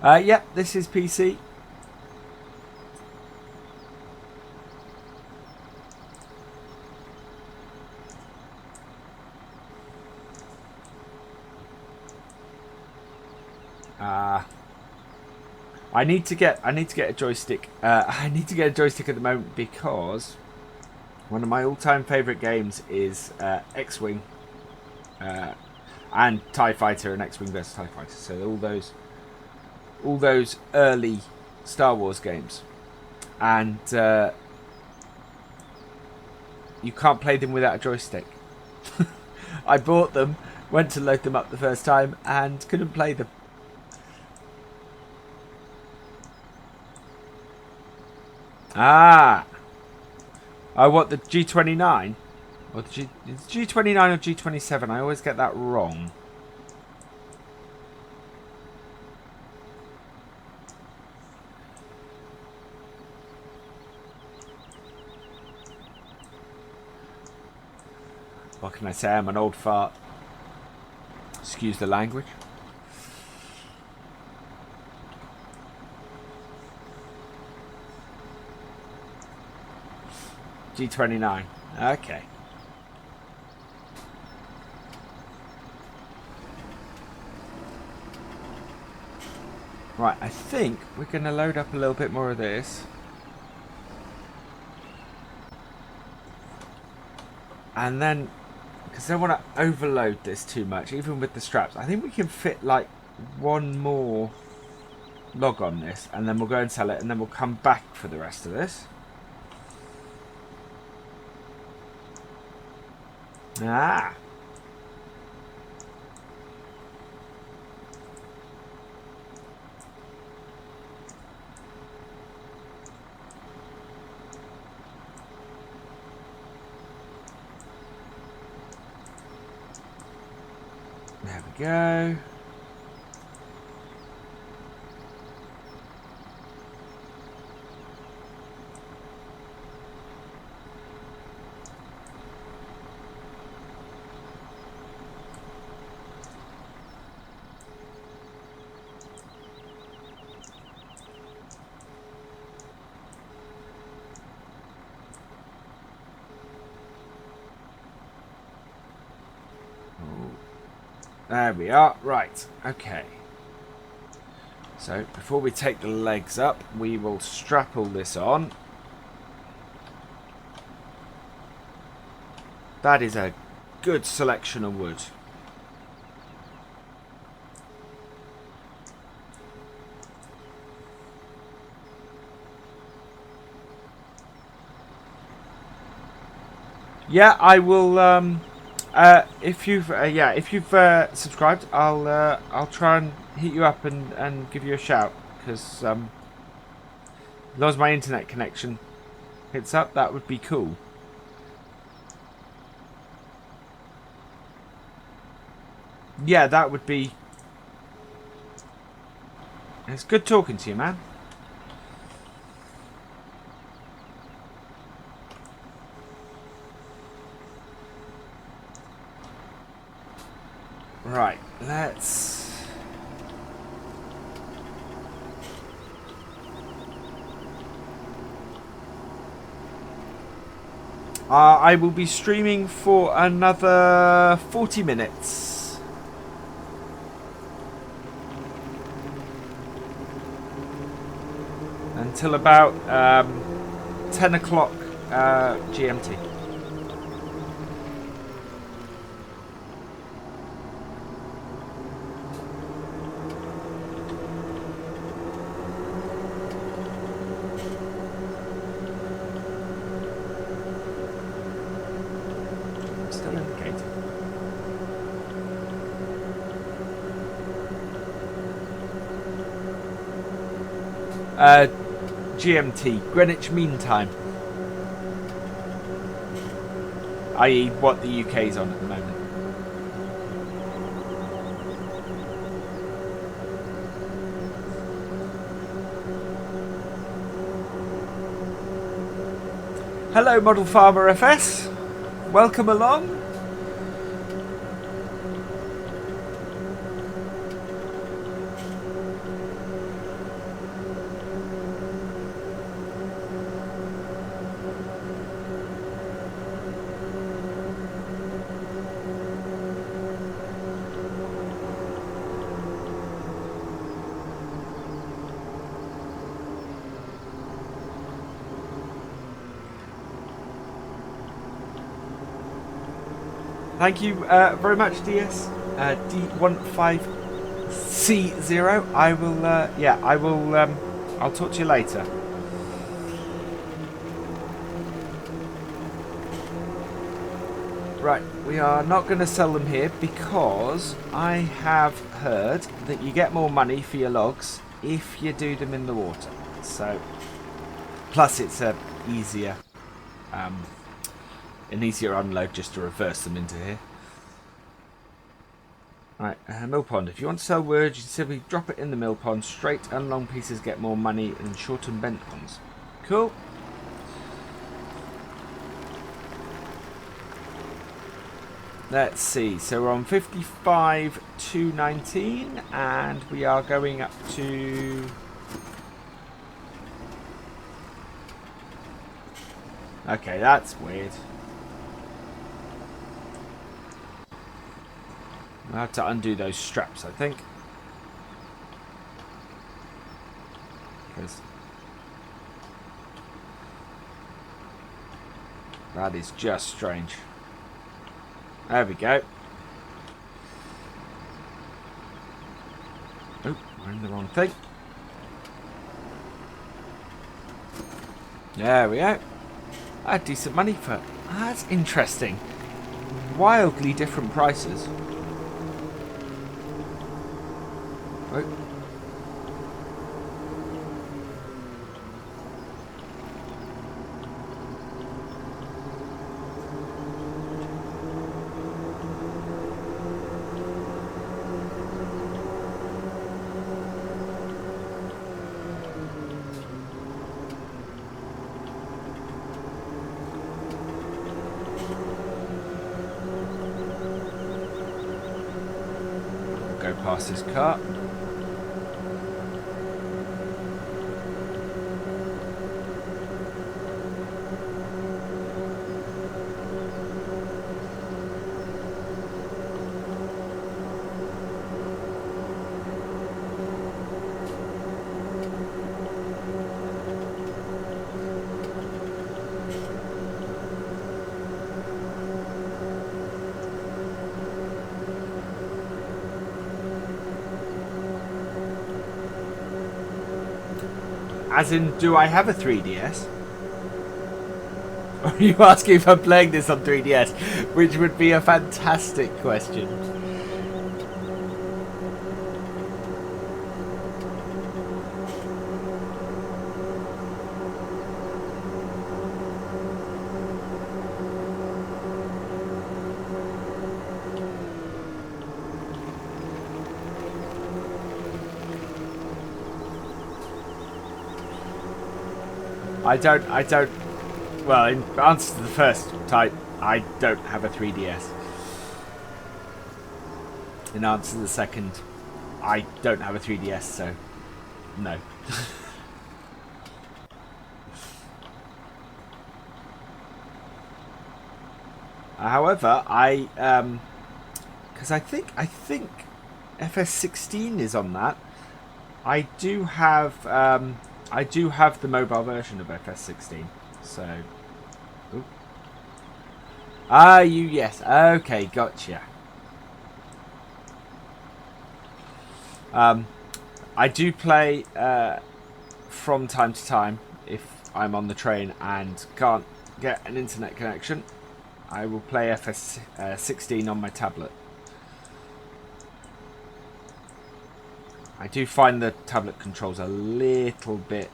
Yep, this is PC. I need to get a joystick. I need to get a joystick at the moment because one of my all-time favourite games is X-Wing and TIE Fighter and X-Wing vs TIE Fighter. So all those early Star Wars games, and you can't play them without a joystick. I bought them, went to load them up the first time, and couldn't play them. Ah! I want the G29? Or the G29 or G27? I always get that wrong. What can I say? I'm an old fart. Excuse the language. G29. Okay. Right, I think we're going to load up a little bit more of this. And then, because I don't want to overload this too much, even with the straps, I think we can fit like one more log on this, and then we'll go and sell it, and then we'll come back for the rest of this. Ah. There we go. There we are. Right. Okay. So before we take the legs up, we will strap all this on. That is a good selection of wood. Yeah, I will. If you've subscribed, I'll try and hit you up and give you a shout, because as long as my internet connection hits up, that would be cool. Yeah, that would be. It's good talking to you, man. Right, let's... I will be streaming for another 40 minutes. Until about 10 o'clock GMT. GMT, Greenwich Mean Time. i.e. what the UK's on at the moment. Hello, Model Farmer FS. Welcome along. Thank you very much, DS. D15C0. I will, yeah, I will, I'll talk to you later. Right, we are not going to sell them here because I have heard that you get more money for your logs if you do them in the water. So, plus it's easier, an easier unload just to reverse them into here. Right, mill pond. If you want to sell words, you can simply drop it in the mill pond. Straight and long pieces get more money than short and bent ones. Cool. Let's see. So we're on 55,219, and we are going up to. Okay, that's weird. I have to undo those straps, I think. Because that is just strange. There we go. Oh, we're in the wrong thing. There we go. I had decent money for it. That's interesting. Wildly different prices. Oh. Go past this car. As in, do I have a 3DS? Or are you asking if I'm playing this on 3DS? Which would be a fantastic question. I don't, well, in answer to the first type, I don't have a 3DS. In answer to the second, I don't have a 3DS, so, no. However, because I think FS16 is on that. I do have the mobile version of FS16, so. Ooh. Ah, yes. Okay, gotcha. I do play from time to time if I'm on the train and can't get an internet connection. I will play FS16 on my tablet. I do find the tablet controls a little bit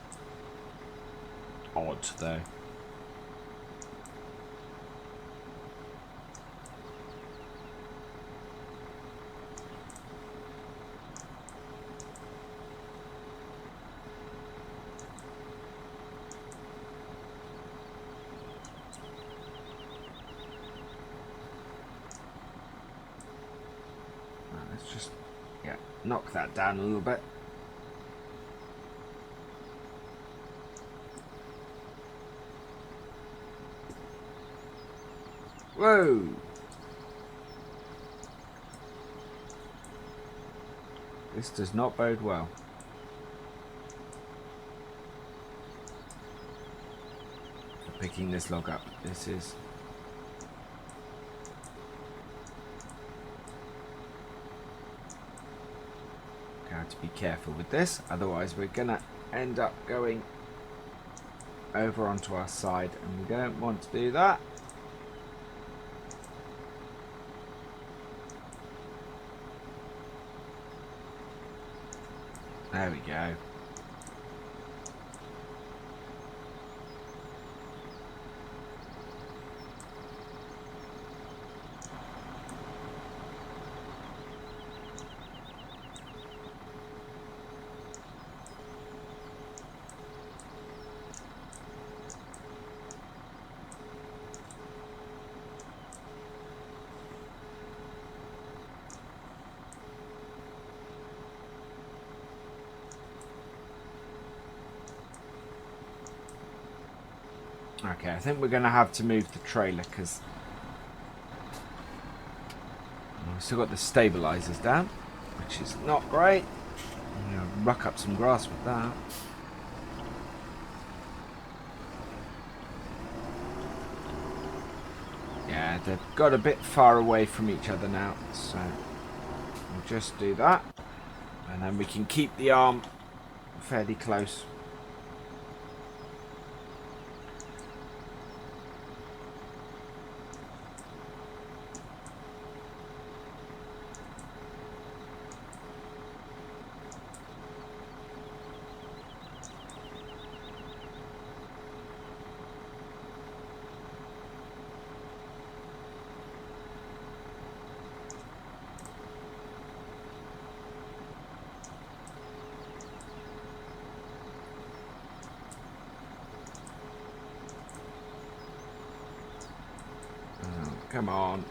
odd, though. Let's just, yeah, knock that down a little bit. Whoa! This does not bode well. For picking this log up. This is... Got to be careful with this, otherwise we're gonna end up going over onto our side, and we don't want to do that. There we go. Okay, I think we're going to have to move the trailer because we've still got the stabilizers down, which is not great. I'm going to ruck up some grass with that. Yeah, they've got a bit far away from each other now, so we'll just do that. And then we can keep the arm fairly close. Come on.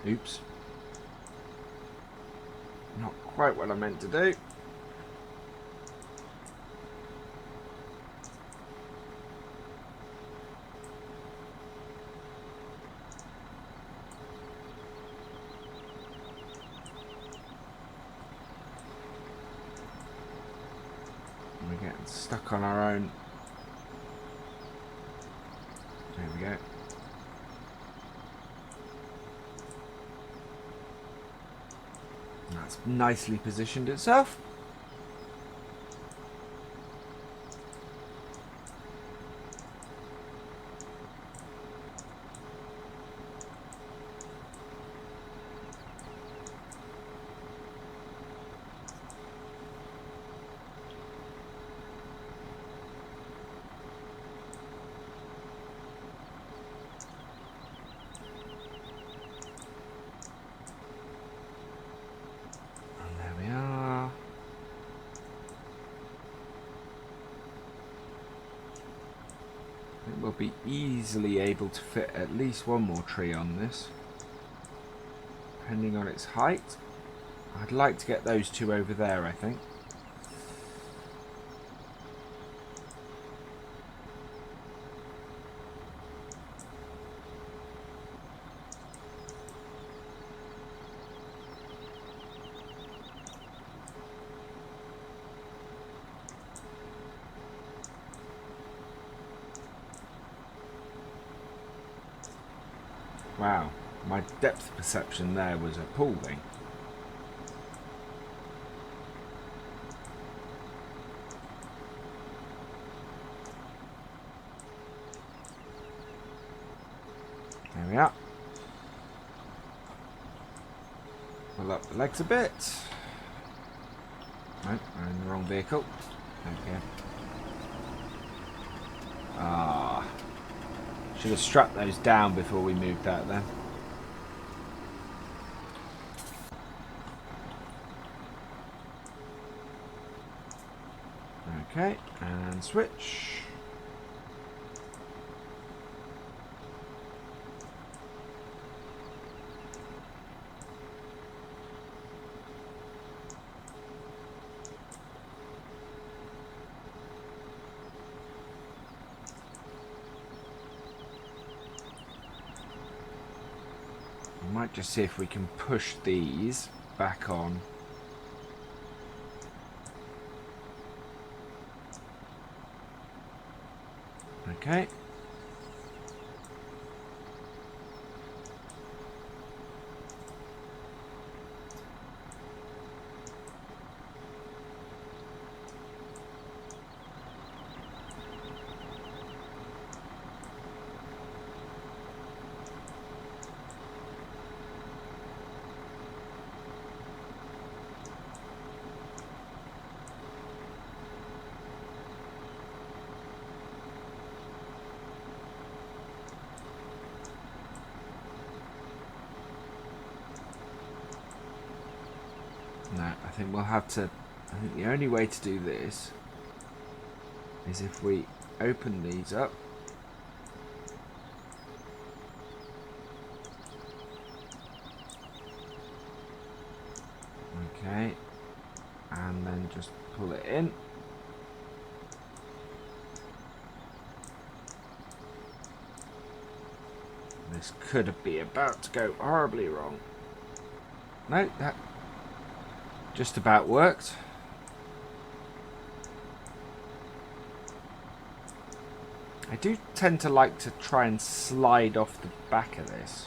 Oops. Not quite what I meant to do. We're getting stuck on our own. There we go. That's nicely positioned itself. We'll be easily able to fit at least one more tree on this, depending on its height. I'd like to get those two over there, I think. Wow, my depth perception there was appalling. There we are. Pull up the legs a bit. No, we're in the wrong vehicle. There we go. Ah. Should have strapped those down before we moved that then. Okay, and switch. We might just see if we can push these back on. Okay. No, I think we'll have to... I think the only way to do this is if we open these up. Okay. And then just pull it in. This could be about to go horribly wrong. No, that just about worked. I do tend to like to try and slide off the back of this.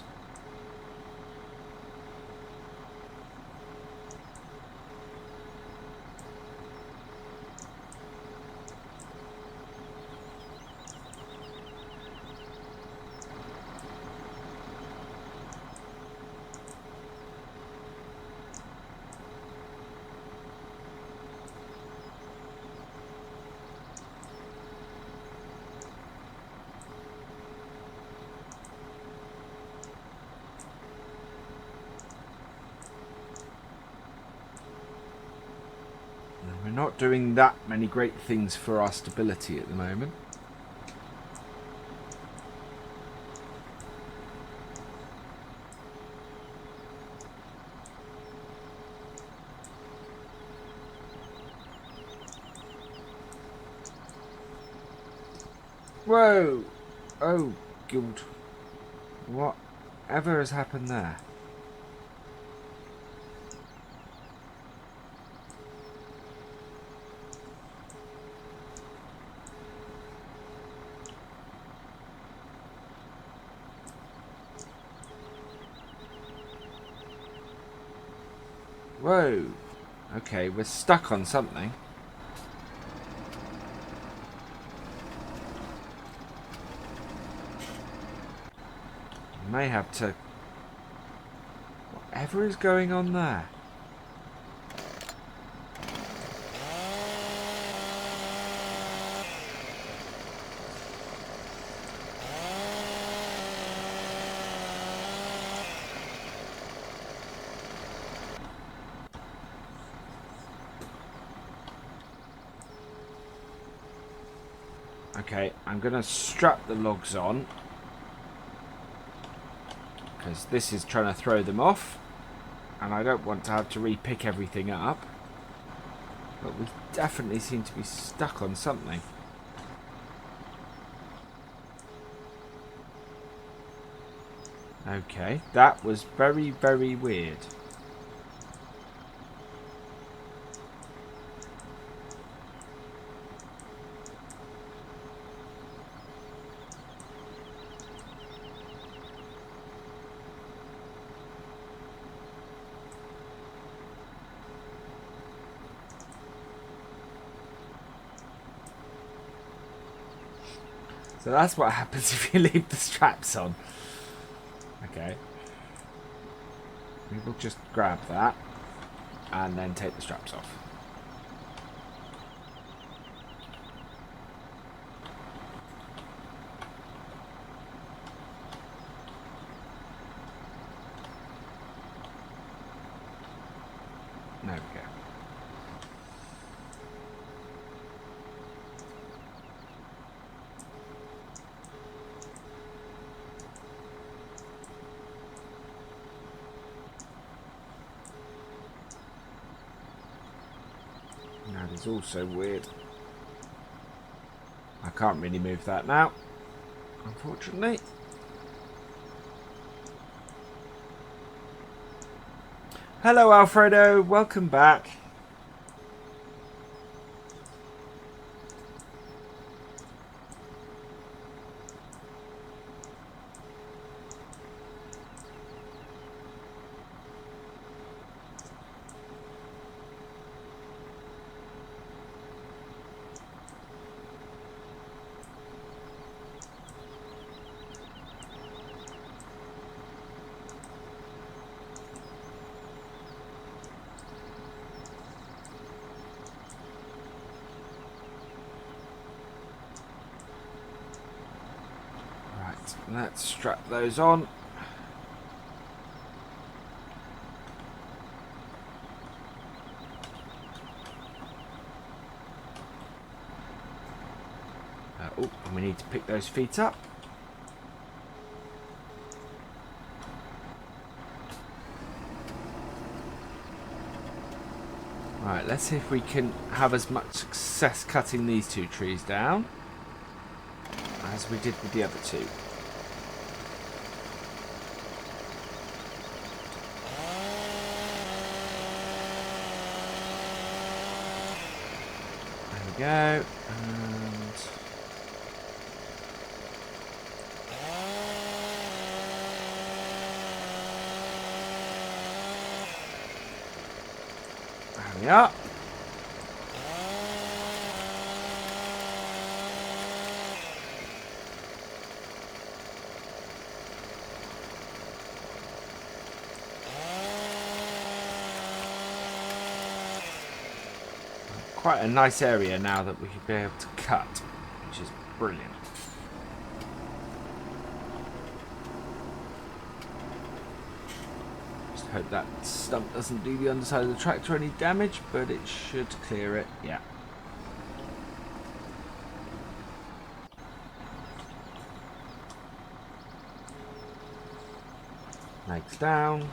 We're not doing that many great things for our stability at the moment. Whoa! Oh, God. Whatever has happened there? Whoa. Okay, we're stuck on something. We may have to... Whatever is going on there? Okay, I'm going to strap the logs on, because this is trying to throw them off, and I don't want to have to re-pick everything up. But we definitely seem to be stuck on something. Okay, that was very, very weird. So that's what happens if you leave the straps on. Okay. We will just grab that and then take the straps off. There we go. is also weird. I can't really move that now, unfortunately. Hello Alfredo, welcome back. Let's strap those on. Oh, and we need to pick those feet up. Right, let's see if we can have as much success cutting these two trees down as we did with the other two. Go and there we are. Quite a nice area now that we should be able to cut, which is brilliant. Just hope that stump doesn't do the underside of the tractor any damage, but it should clear it, yeah. Legs down.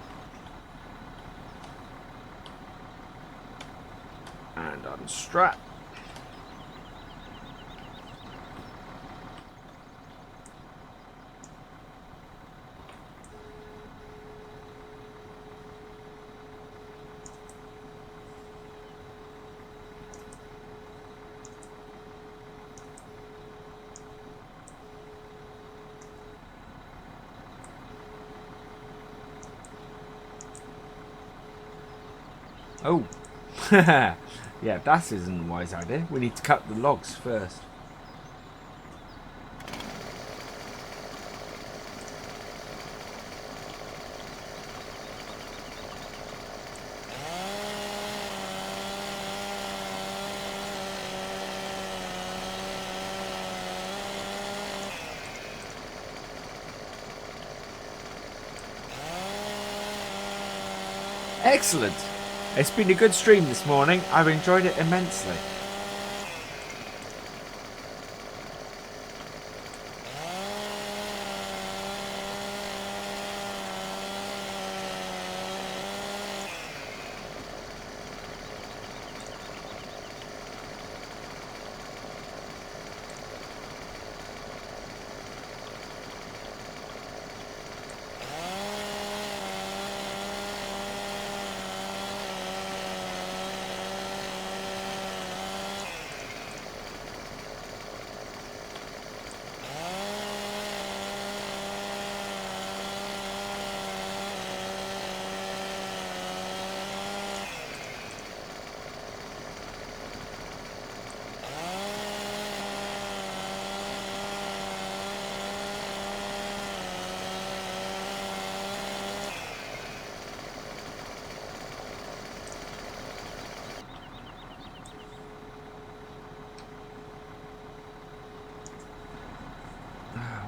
And unstrap. Oh. Yeah, that isn't a wise idea. We need to cut the logs first. Excellent! It's been a good stream this morning. I've enjoyed it immensely.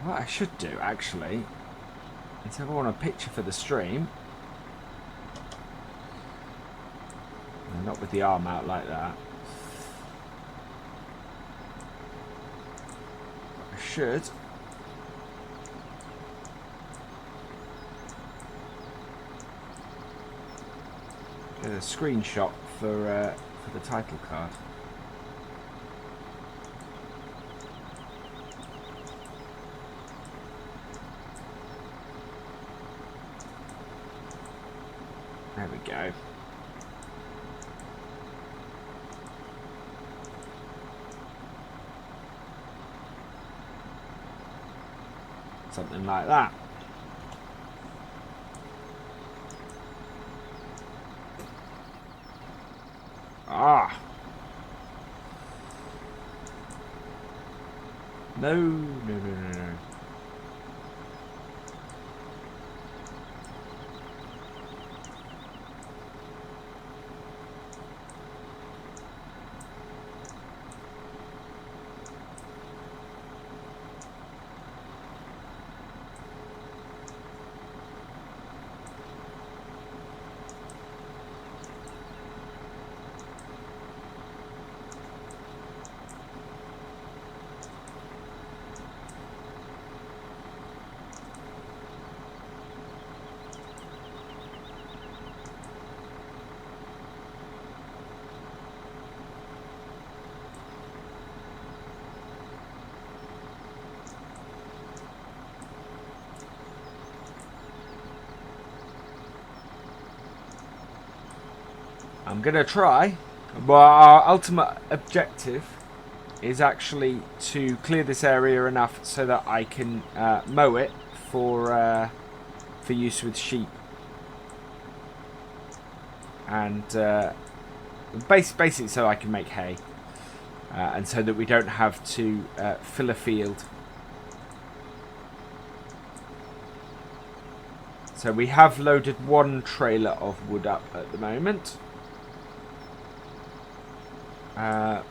What I should do, actually, is if I want a picture for the stream, and not with the arm out like that, I should get a screenshot for the title card. go. Something like that. Ah. No, no, no, no, no. I'm gonna try, but our ultimate objective is actually to clear this area enough so that I can mow it for use with sheep, and basically so I can make hay, and so that we don't have to fill a field. So we have loaded one trailer of wood up at the moment.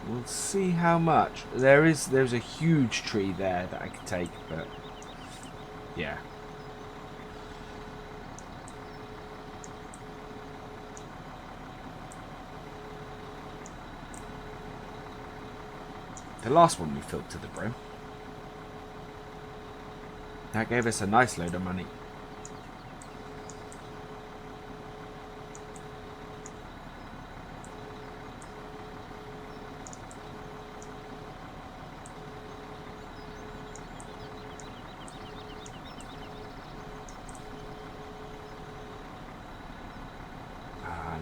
We'll see how much. There's a huge tree there that I could take, but yeah. The last one we filled to the brim. That gave us a nice load of money.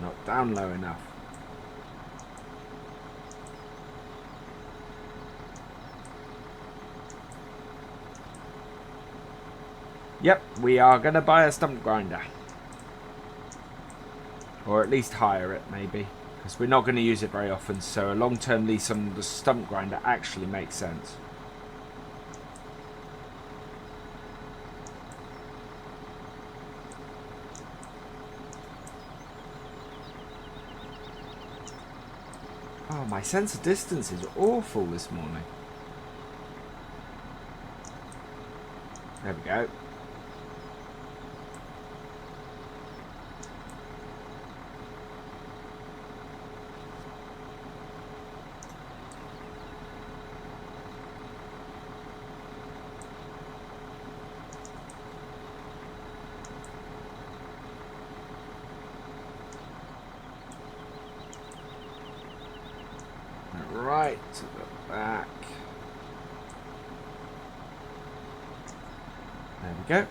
Not down low enough. Yep, we are going to buy a stump grinder. Or at least hire it, maybe. Because we're not going to use it very often, so a long-term lease on the stump grinder actually makes sense. Oh, my sense of distance is awful this morning. There we go. Right to the back. There we go.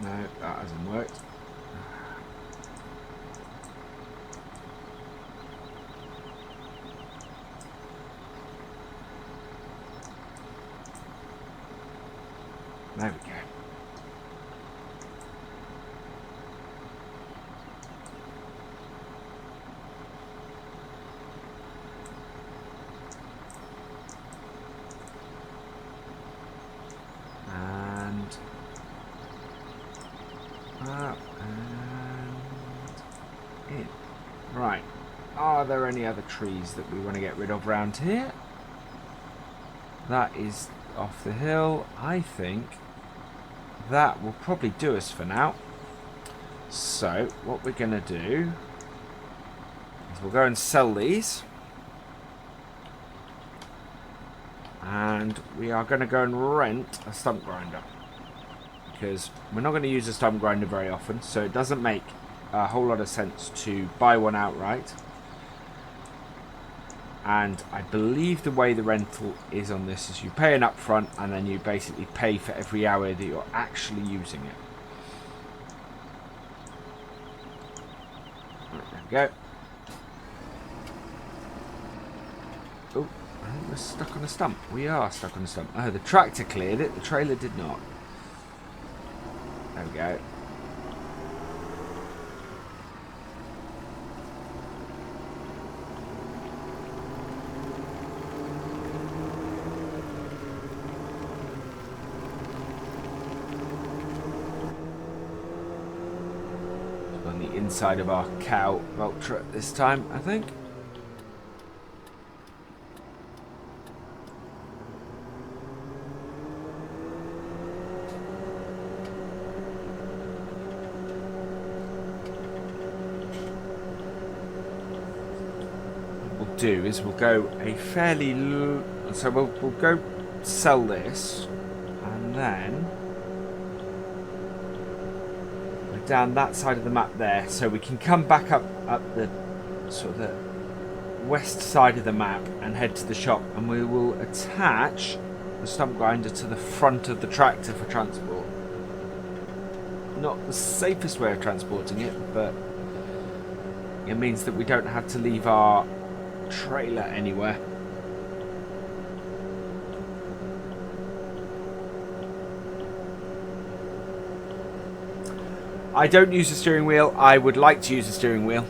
No, that hasn't worked. There we go. there any other trees that we want to get rid of around here? That is off the hill. I think that will probably do us for now. So what we're going to do is we'll go and sell these. And we are going to go and rent a stump grinder. Because we're not going to use a stump grinder very often. So it doesn't make a whole lot of sense to buy one outright. And I believe the way the rental is on this is you pay an upfront and then you basically pay for every hour that you're actually using it. Right, there we go. Oh, I think we're stuck on a stump. We are stuck on a stump. Oh, the tractor cleared it. The trailer did not. There we go. Inside of our cow Ultra this time, I think. What we'll do is we'll go a fairly so we'll go sell this and then down that side of the map there, so we can come back up the sort of the west side of the map and head to the shop, and we will attach the stump grinder to the front of the tractor for transport. Not the safest way of transporting it, but it means that we don't have to leave our trailer anywhere. I don't use a steering wheel. I would like to use a steering wheel.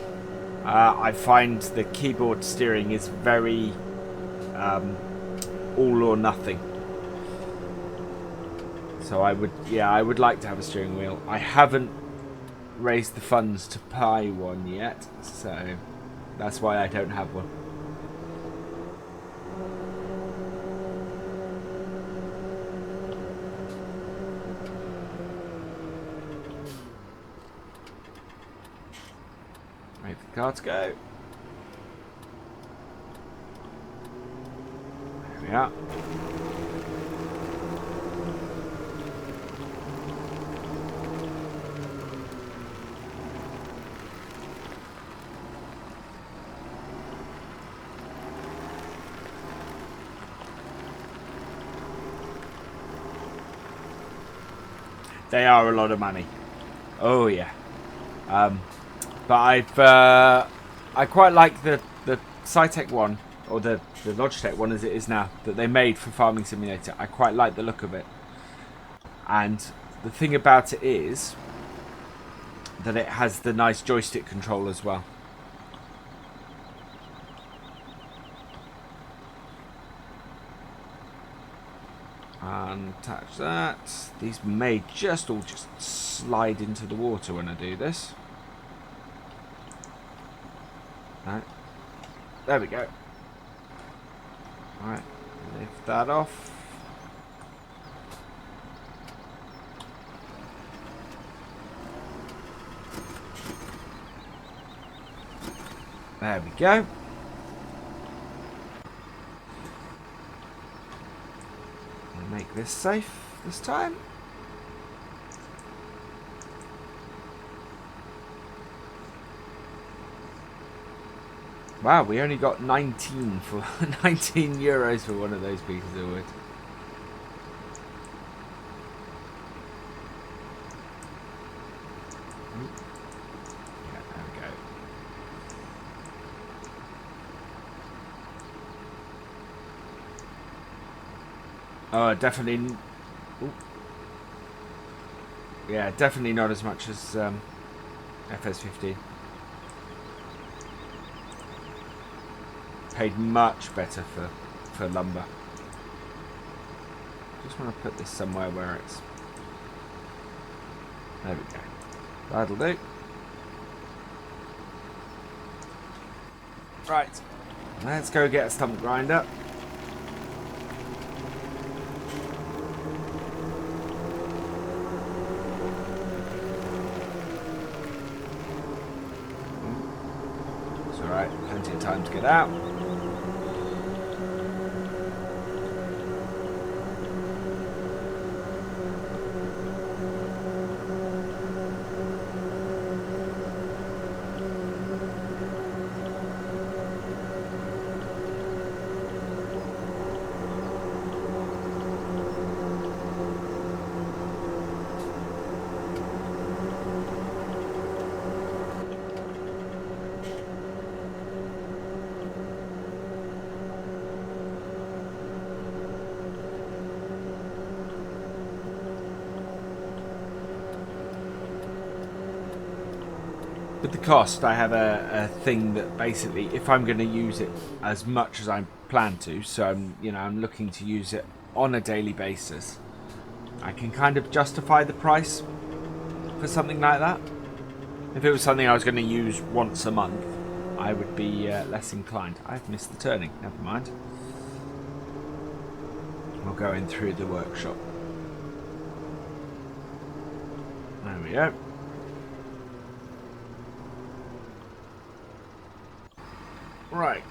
I find the keyboard steering is very all or nothing. So I would like to have a steering wheel. I haven't raised the funds to buy one yet, so that's why I don't have one. Wait for the car to go. There we are. They are a lot of money. Oh yeah. But I quite like the Cytec one, or the Logitech one as it is now, that they made for Farming Simulator. I quite like the look of it. And the thing about it is that it has the nice joystick control as well. And attach that. These may just all slide into the water when I do this. Right. There we go. Right, lift that off. There we go. Make this safe this time. Wow, we only got 19 for 19 euros for one of those pieces of wood. Yeah, there we go. Oh, definitely. Ooh. Yeah, definitely not as much as FS15. Paid much better for lumber. Just want to put this somewhere where it's. There we go. That'll do. Right, let's go get a stump grinder. It's alright, plenty of time to get out. With the cost, I have a thing that basically, if I'm going to use it as much as I plan to, so I'm looking to use it on a daily basis, I can kind of justify the price for something like that. If it was something I was going to use once a month, I would be less inclined. I've missed the turning. Never mind. I'll go in through the workshop. There we go. Right,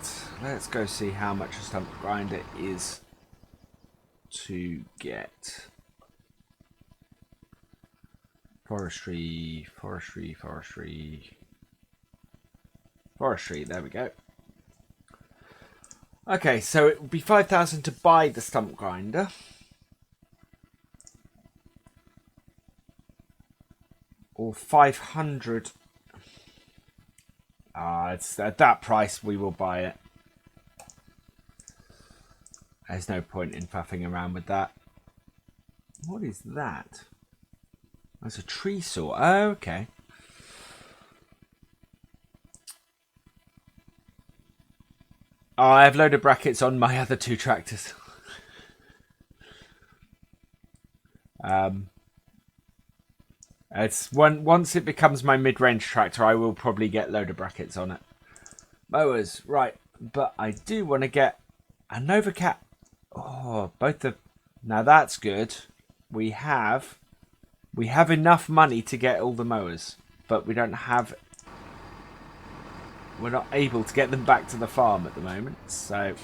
let's go see how much a stump grinder is to get. Forestry, there we go. Okay, so it would be 5,000 to buy the stump grinder. Or 500. It's at that price we will buy it. There's no point in faffing around with that. What is that? That's a tree saw. Oh, okay. Oh, I have loaded brackets on my other two tractors. It's once it becomes my mid-range tractor, I will probably get loader brackets on it. Mowers, right? But I do want to get a Novacat. Oh, both of. Now that's good. We have enough money to get all the mowers, but we don't have. We're not able to get them back to the farm at the moment. So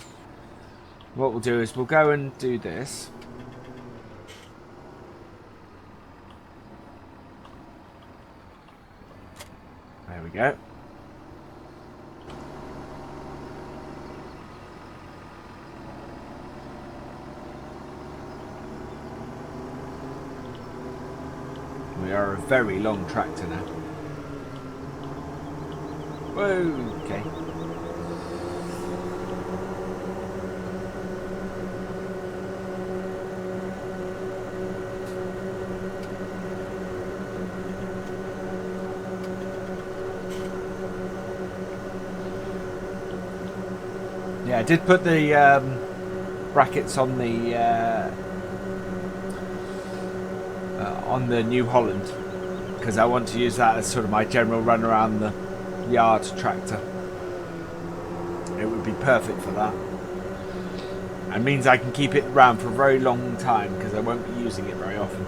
what we'll do is we'll go and do this. There we go. We are a very long tractor now. Okay. Yeah, I did put the brackets on the New Holland because I want to use that as sort of my general run around the yard tractor. It would be perfect for that. It means I can keep it around for a very long time because I won't be using it very often.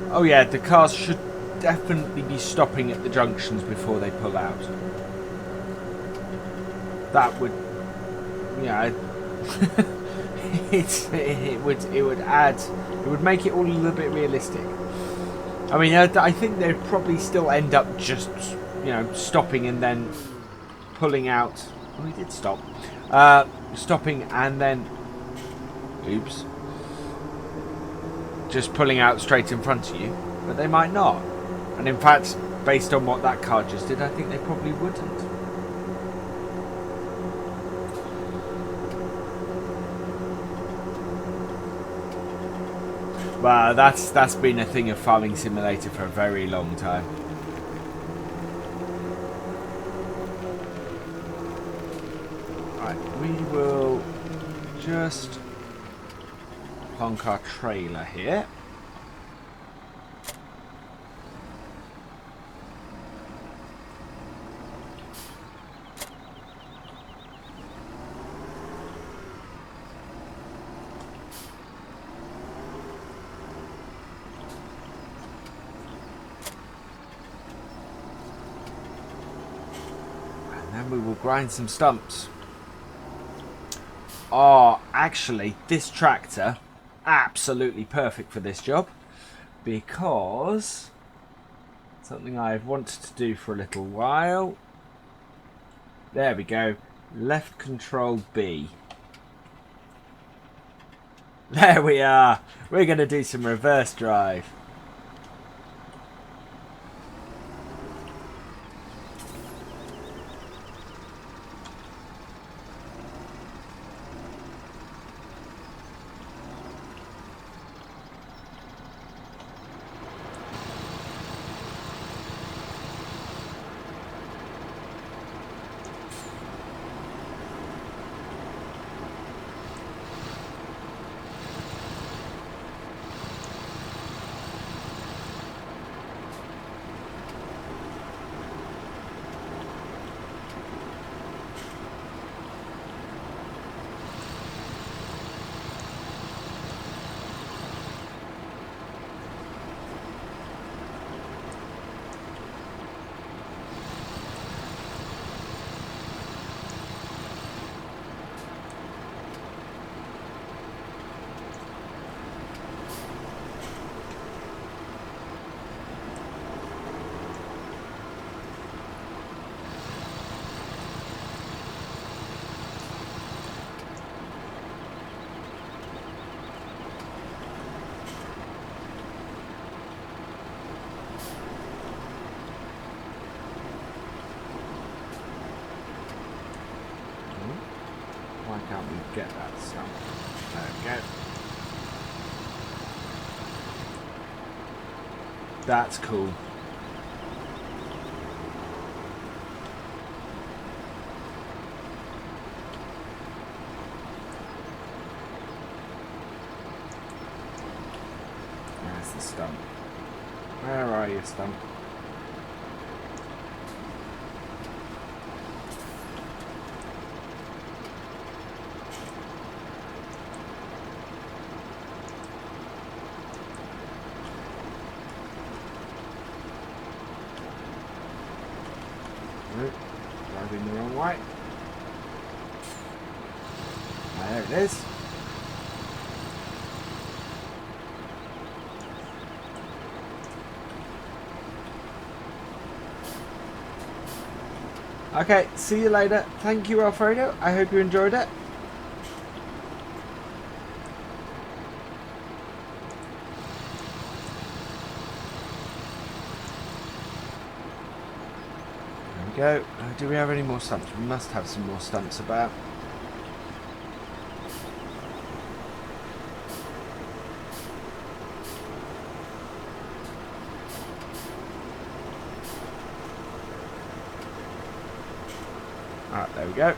Oh yeah, the cars should definitely be stopping at the junctions before they pull out. That would, yeah, it would make it all a little bit realistic. I mean, I think they'd probably still end up just, stopping and then pulling out. Oh, he did stop. Stopping and then, oops. Just pulling out straight in front of you, but they might not. And in fact, based on what that car just did, I think they probably wouldn't. But that's been a thing of Farming Simulator for a very long time. Right, we will just plonk our trailer here. And we will grind some stumps. Oh, actually, this tractor, absolutely perfect for this job. Because something I've wanted to do for a little while. There we go. Left control B. There we are. We're going to do some reverse drive. Why can't we get that stump? There we go. That's cool. Where's the stump? Where are you, stump? Driving the wrong way. There it is. Okay, see you later. Thank you, Alfredo. I hope you enjoyed it. Go. Do we have any more stumps? We must have some more stumps about. Alright, there we go.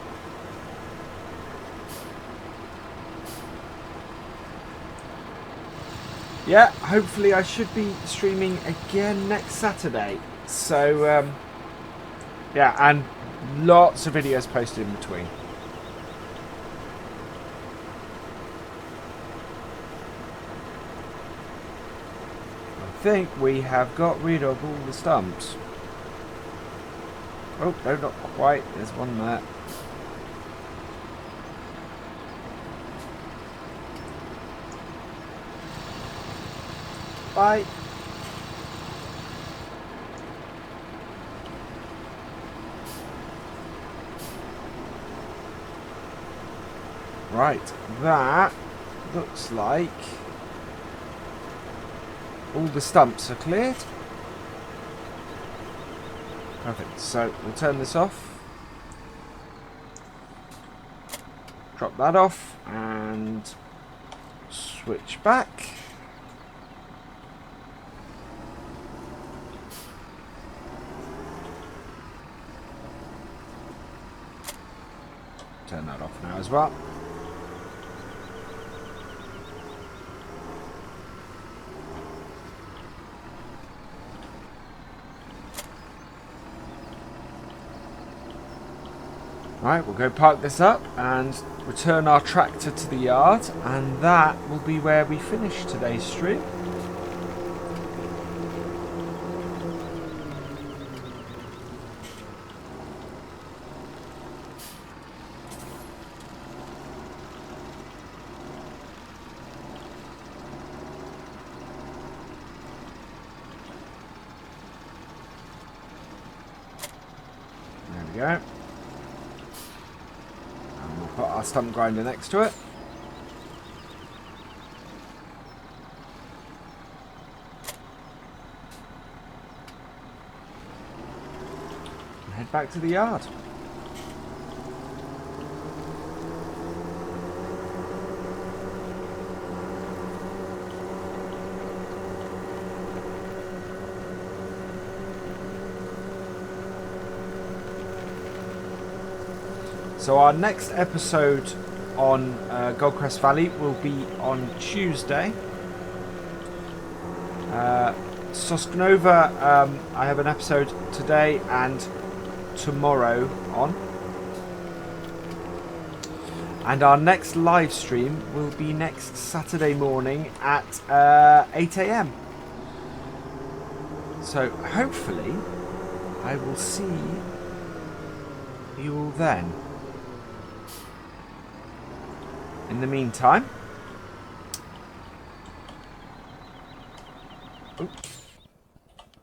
Yeah, hopefully I should be streaming again next Saturday. So, yeah, and lots of videos posted in between. I think we have got rid of all the stumps. Oh, no, not quite. There's one there. Bye. Right, that looks like all the stumps are cleared. Perfect, so we'll turn this off. Drop that off and switch back. Turn that off now as well. Right, we'll go park this up and return our tractor to the yard, and that will be where we finish today's stream. There we go. Put our stump grinder next to it. And head back to the yard. So our next episode on Goldcrest Valley will be on Tuesday. Soskanova, I have an episode today and tomorrow on. And our next live stream will be next Saturday morning at 8 AM. So hopefully I will see you all then. In the meantime,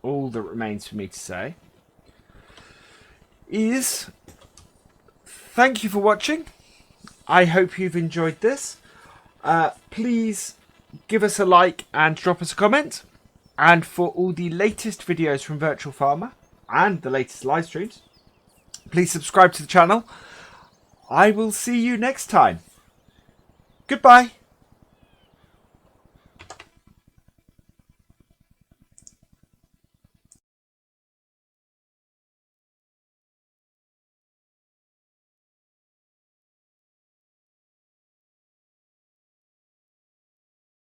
all that remains for me to say is thank you for watching. I hope you've enjoyed this. Please give us a like and drop us a comment. And for all the latest videos from Virtual Farmer and the latest live streams, please subscribe to the channel. I will see you next time. Goodbye.